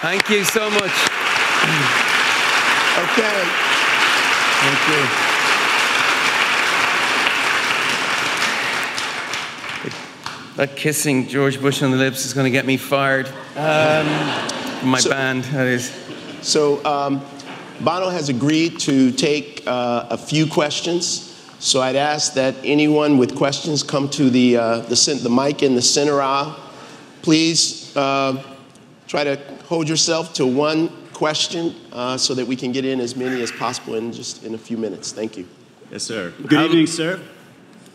Thank you so much. Okay. Thank you. That kissing George Bush on the lips is going to get me fired. My band, that is. So Bono has agreed to take a few questions. So I'd ask that anyone with questions come to the mic in the center aisle. Please try to hold yourself to one question so that we can get in as many as possible in just in a few minutes. Thank you. Yes, sir. Good evening, sir.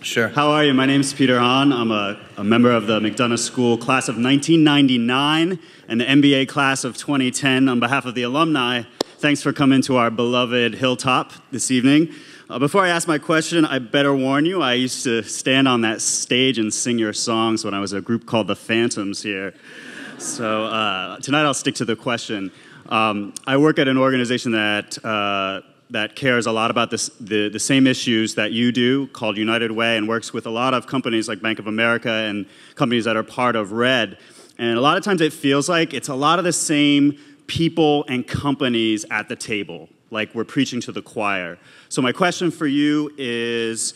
Sure. How are you? My name is Peter Hahn. I'm a member of the McDonough School class of 1999 and the MBA class of 2010. On behalf of the alumni, thanks for coming to our beloved Hilltop this evening. Before I ask my question, I better warn you, I used to stand on that stage and sing your songs when I was a group called the Phantoms here. So tonight I'll stick to the question. I work at an organization that cares a lot about the same issues that you do, called United Way, and works with a lot of companies like Bank of America and companies that are part of RED. And a lot of times it feels like it's a lot of the same people and companies at the table, like we're preaching to the choir. So my question for you is,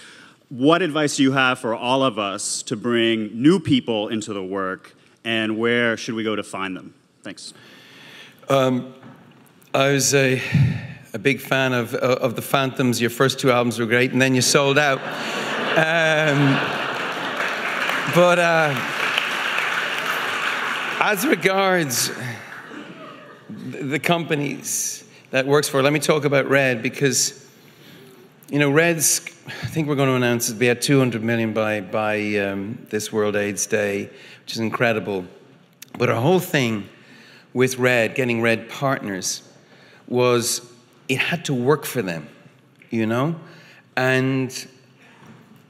what advice do you have for all of us to bring new people into the work, and where should we go to find them? Thanks. I was a big fan of the Phantoms. Your first two albums were great, and then you sold out. But as regards the companies that works for, let me talk about RED, because, you know, RED's, I think we're going to announce it'll be at 200 million by this World AIDS Day, which is incredible. But our whole thing with RED, getting RED partners, was it had to work for them, you know? And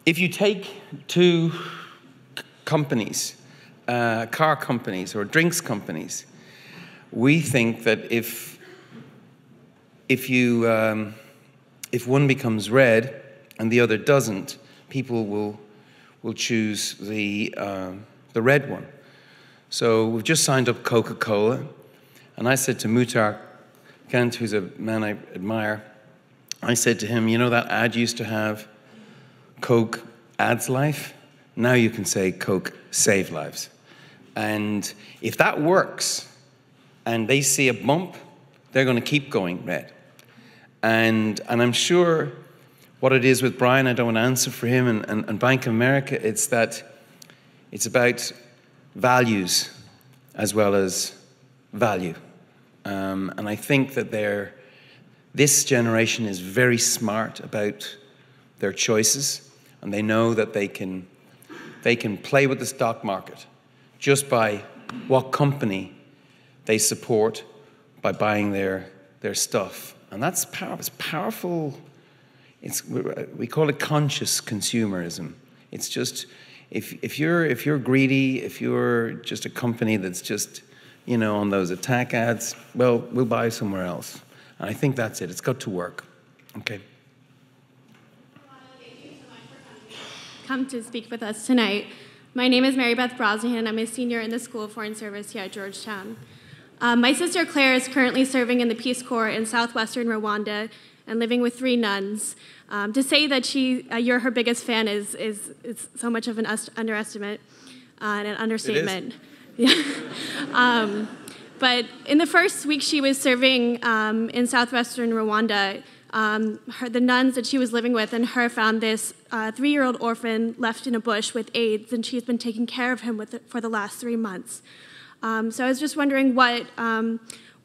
if you take two companies, car companies or drinks companies, we think that if one becomes RED and the other doesn't, people will choose the RED one. So we've just signed up Coca-Cola, and I said to Muhtar Kant, who's a man I admire, I said to him, you know that ad used to have, Coke adds life? Now you can say Coke save lives. And if that works, and they see a bump, they're going to keep going RED. And I'm sure what it is with Brian, I don't want to answer for him, and Bank of America, it's that it's about values as well as value. And I think that this generation is very smart about their choices, and they know that they can play with the stock market just by what company they support by buying their stuff. And that's powerful. We call it conscious consumerism. It's just, if you're greedy, if you're just a company that's just, you know, on those attack ads, well, we'll buy somewhere else. And I think that's it. It's got to work. Okay. Thank you so much for coming to speak with us tonight. My name is Mary Beth Brosnahan. I'm a senior in the School of Foreign Service here at Georgetown. My sister Claire is currently serving in the Peace Corps in southwestern Rwanda and living with 3 nuns. To say that you're her biggest fan is so much of an underestimate and an understatement. Yeah. But in the first week she was serving in southwestern Rwanda, the nuns that she was living with and her found this 3-year-old orphan left in a bush with AIDS, and she's been taking care of him for the last 3 months. So I was just wondering what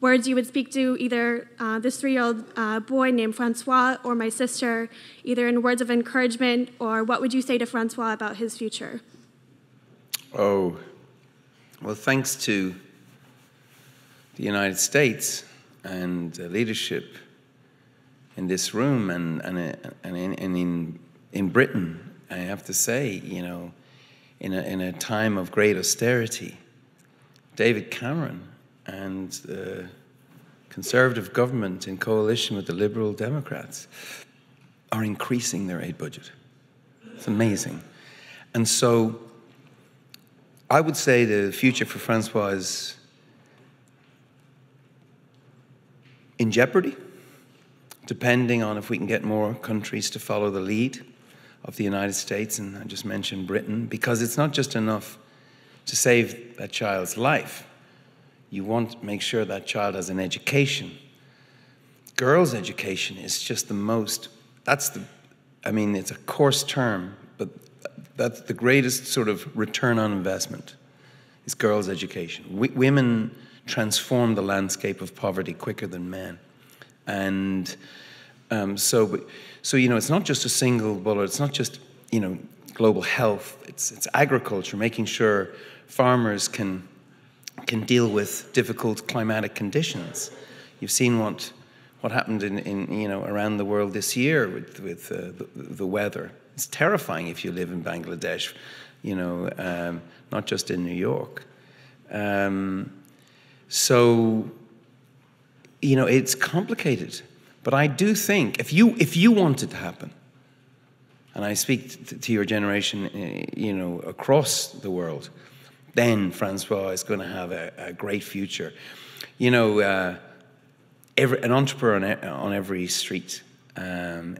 words you would speak to either this 3-year-old boy named Francois or my sister, either in words of encouragement, or what would you say to Francois about his future? Oh, well, thanks to the United States and leadership in this room and in Britain, I have to say, you know, in a time of great austerity, David Cameron and the Conservative government in coalition with the Liberal Democrats are increasing their aid budget. It's amazing. And so I would say the future for Francois in jeopardy, depending on if we can get more countries to follow the lead of the United States, and I just mentioned Britain, because it's not just enough to save that child's life. You want to make sure that child has an education. Girls' education is just the most, I mean, it's a coarse term, but that's the greatest sort of return on investment, is girls' education. Women transform the landscape of poverty quicker than men. And so, you know, it's not just a single bullet, it's not just, you know, global health, it's agriculture, making sure farmers can deal with difficult climatic conditions. You've seen what happened in you know, around the world this year with the weather. It's terrifying if you live in Bangladesh, you know, not just in New York. So, you know, it's complicated. But I do think if you want it to happen, and I speak to your generation, you know, across the world, then Francois is going to have a great future. You know, an entrepreneur on every street in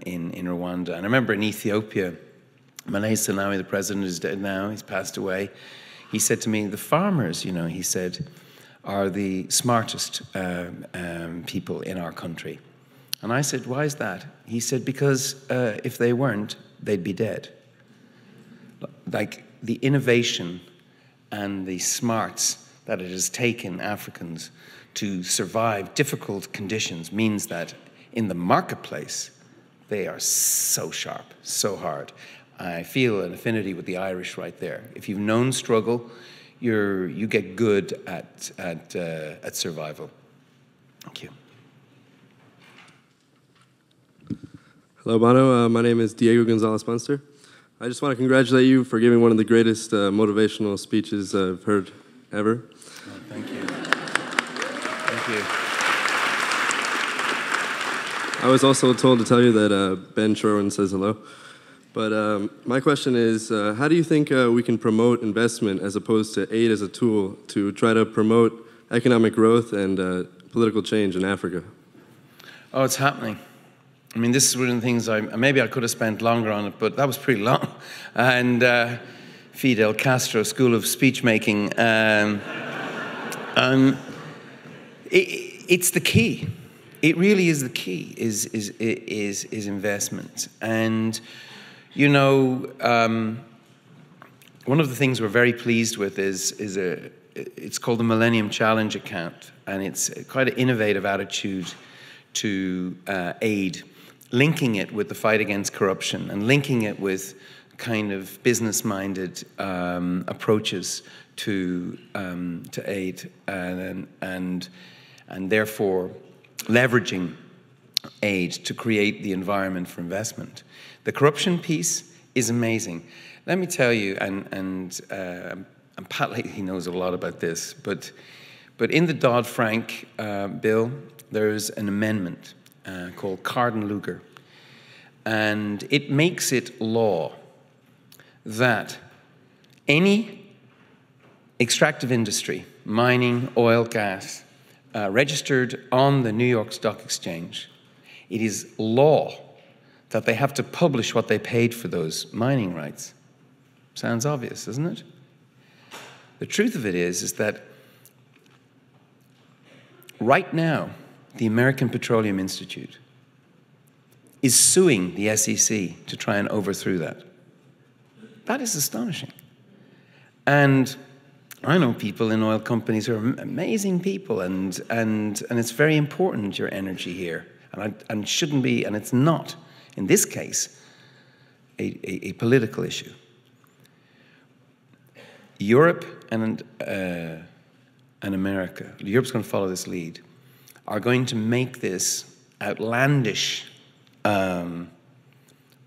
Rwanda. And I remember in Ethiopia, Meles Zenawi, the president, is dead now. He's passed away. He said to me, the farmers, you know, he said, are the smartest people in our country. And I said, why is that? He said, because if they weren't, they'd be dead. Like the innovation and the smarts that it has taken Africans to survive difficult conditions means that in the marketplace, they are so sharp, so hard. I feel an affinity with the Irish right there. If you've known struggle, you get good at survival. Thank you. Hello, Bono. My name is Diego Gonzalez-Munster. I just want to congratulate you for giving one of the greatest motivational speeches I've heard ever. Oh, thank you. Thank you. I was also told to tell you that Ben Sherwin says hello. But my question is, how do you think we can promote investment as opposed to aid as a tool to try to promote economic growth and political change in Africa? Oh, it's happening. I mean, this is one of the things maybe I could have spent longer on it, but that was pretty long. And Fidel Castro School of Speech Making. It's the key. It really is the key. Is investment. And you know, one of the things we're very pleased with it's called the Millennium Challenge account, and it's quite an innovative attitude to aid, linking it with the fight against corruption and linking it with kind of business-minded approaches to aid, and therefore leveraging aid to create the environment for investment. The corruption piece is amazing. Let me tell you, and Pat, he knows a lot about this, but in the Dodd-Frank bill, there's an amendment called Carden-Lugar, and it makes it law that any extractive industry, mining, oil, gas, registered on the New York Stock Exchange, it is law that they have to publish what they paid for those mining rights. Sounds obvious, doesn't it? The truth of it is that right now, the American Petroleum Institute is suing the SEC to try and overthrow that. That is astonishing. And I know people in oil companies who are amazing people, and it's very important, your energy here, and shouldn't be, and it's not, in this case, a political issue. Europe and America, Europe's going to follow this lead, are going to make this outlandish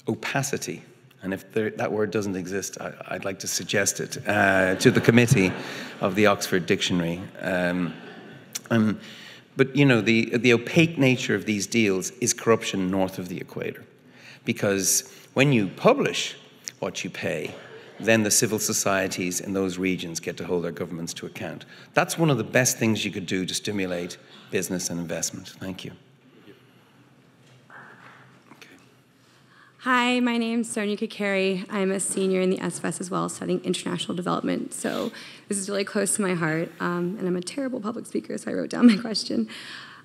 opacity. And if that word doesn't exist, I'd like to suggest it to the committee of the Oxford Dictionary. But you know, the opaque nature of these deals is corruption north of the equator. Because when you publish what you pay, then the civil societies in those regions get to hold their governments to account. That's one of the best things you could do to stimulate business and investment. Thank you. Hi, my name's Sonia Kakari. I'm a senior in the SFS as well, studying international development. So this is really close to my heart, and I'm a terrible public speaker, so I wrote down my question.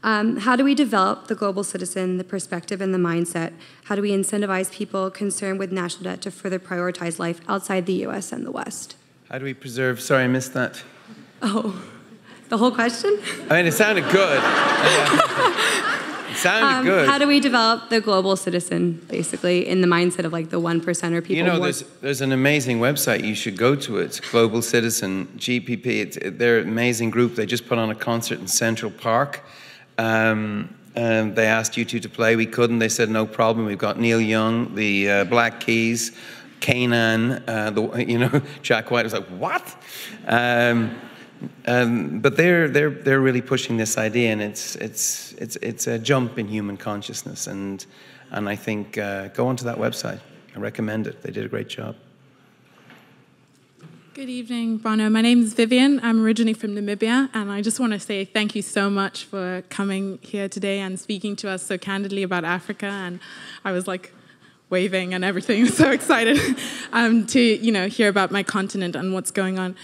How do we develop the global citizen, the perspective and the mindset? How do we incentivize people concerned with national debt to further prioritize life outside the US and the West? How do we preserve, sorry, I missed that. Oh, the whole question? I mean, it sounded good. It sounded good. How do we develop the global citizen, basically, in the mindset of like the 1%er people? You know, there's an amazing website. You should go to it. Global Citizen, GPP. They're an amazing group. They just put on a concert in Central Park. And they asked U2 to play. We couldn't. They said, no problem. We've got Neil Young, the Black Keys, Kanan, Jack White. I was like, what? But they're really pushing this idea, and it's a jump in human consciousness, and I think go onto that website. I recommend it. They did a great job. Good evening, Bono. My name is Vivian. I'm originally from Namibia, and I just want to say thank you so much for coming here today and speaking to us so candidly about Africa. And I was like waving and everything, so excited to hear about my continent and what's going on.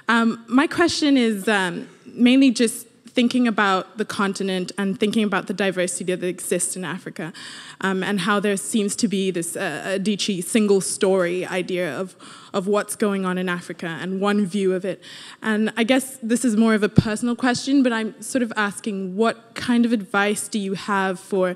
My question is mainly just thinking about the continent and thinking about the diversity that exists in Africa, and how there seems to be this Adichie single story idea of what's going on in Africa and one view of it. And I guess this is more of a personal question, but I'm sort of asking, what kind of advice do you have for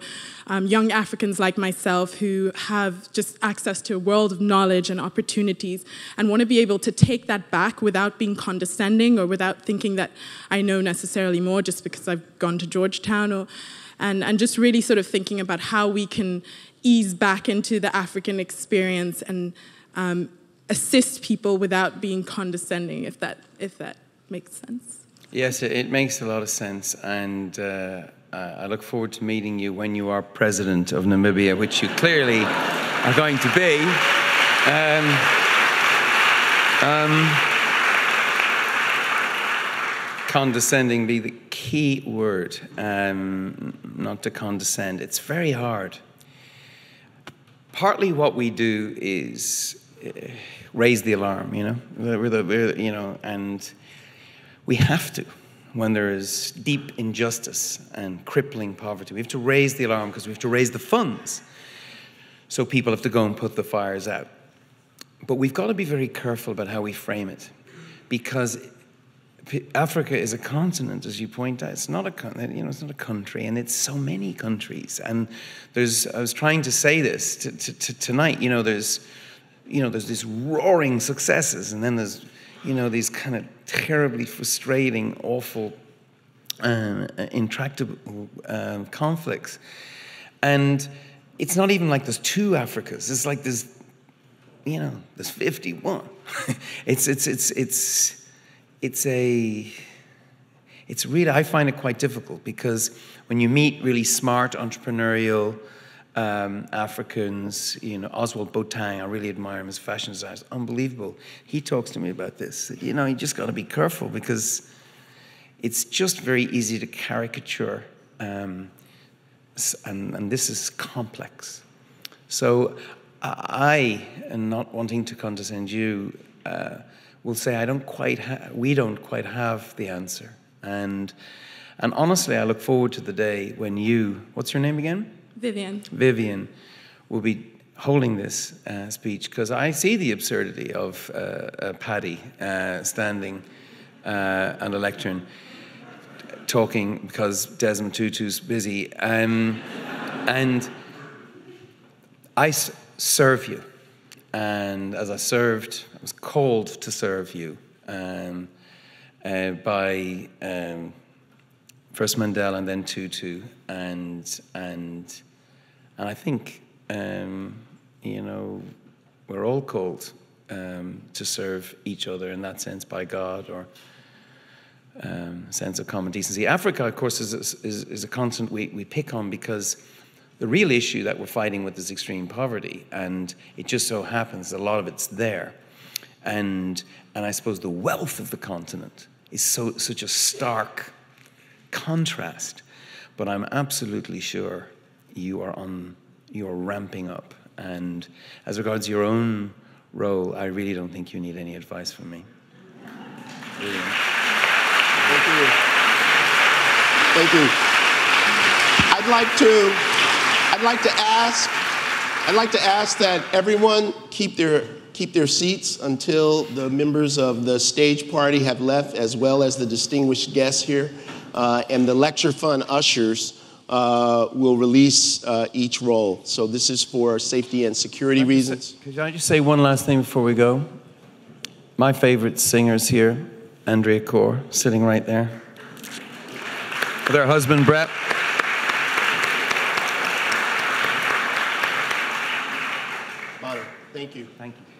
young Africans like myself who have just access to a world of knowledge and opportunities and want to be able to take that back without being condescending or without thinking that I know necessarily more just because I've gone to Georgetown, and just really sort of thinking about how we can ease back into the African experience and assist people without being condescending, if that makes sense. Yes, it makes a lot of sense, and I look forward to meeting you when you are president of Namibia, which you clearly are going to be. Condescending be the key word, not to condescend. It's very hard. Partly what we do is raise the alarm, and we have to. When there is deep injustice and crippling poverty, we have to raise the alarm because we have to raise the funds. So people have to go and put the fires out. But we've got to be very careful about how we frame it, because Africa is a continent, as you point out. It's not it's not a country, and it's so many countries. And I was trying to say this tonight. There's these roaring successes, and then there's these kind of terribly frustrating, awful, intractable conflicts. And it's not even like there's two Africas. It's like there's 51. It's really, I find it quite difficult, because when you meet really smart, entrepreneurial Africans, Oswald Boateng, I really admire him as a fashion designer, it's unbelievable. He talks to me about this. You just got to be careful, because it's just very easy to caricature, and this is complex. So I, and not wanting to condescend you, will say we don't quite have the answer. And honestly, I look forward to the day when what's your name again? Vivian. Vivian will be holding this speech, because I see the absurdity of Paddy standing on a lectern talking because Desmond Tutu's busy. And I serve you. And as I was called to serve you by first Mandela and then Tutu, and I think we're all called to serve each other in that sense by God, or sense of common decency. Africa, of course, is a continent we pick on because the real issue that we're fighting with is extreme poverty, and it just so happens a lot of it's there. And I suppose the wealth of the continent is such a stark contrast. But I'm absolutely sure you are ramping up, And as regards your own role, I really don't think you need any advice from me. Really. Thank you. Thank you. I'd like to ask that everyone keep their seats until the members of the stage party have left, as well as the distinguished guests here. And the lecture fund ushers will release each roll. So this is for safety and security reasons. Could I just say one last thing before we go? My favorite singers here, Andrea Corr, sitting right there, with her husband, Brett. Bono, thank you. Thank you.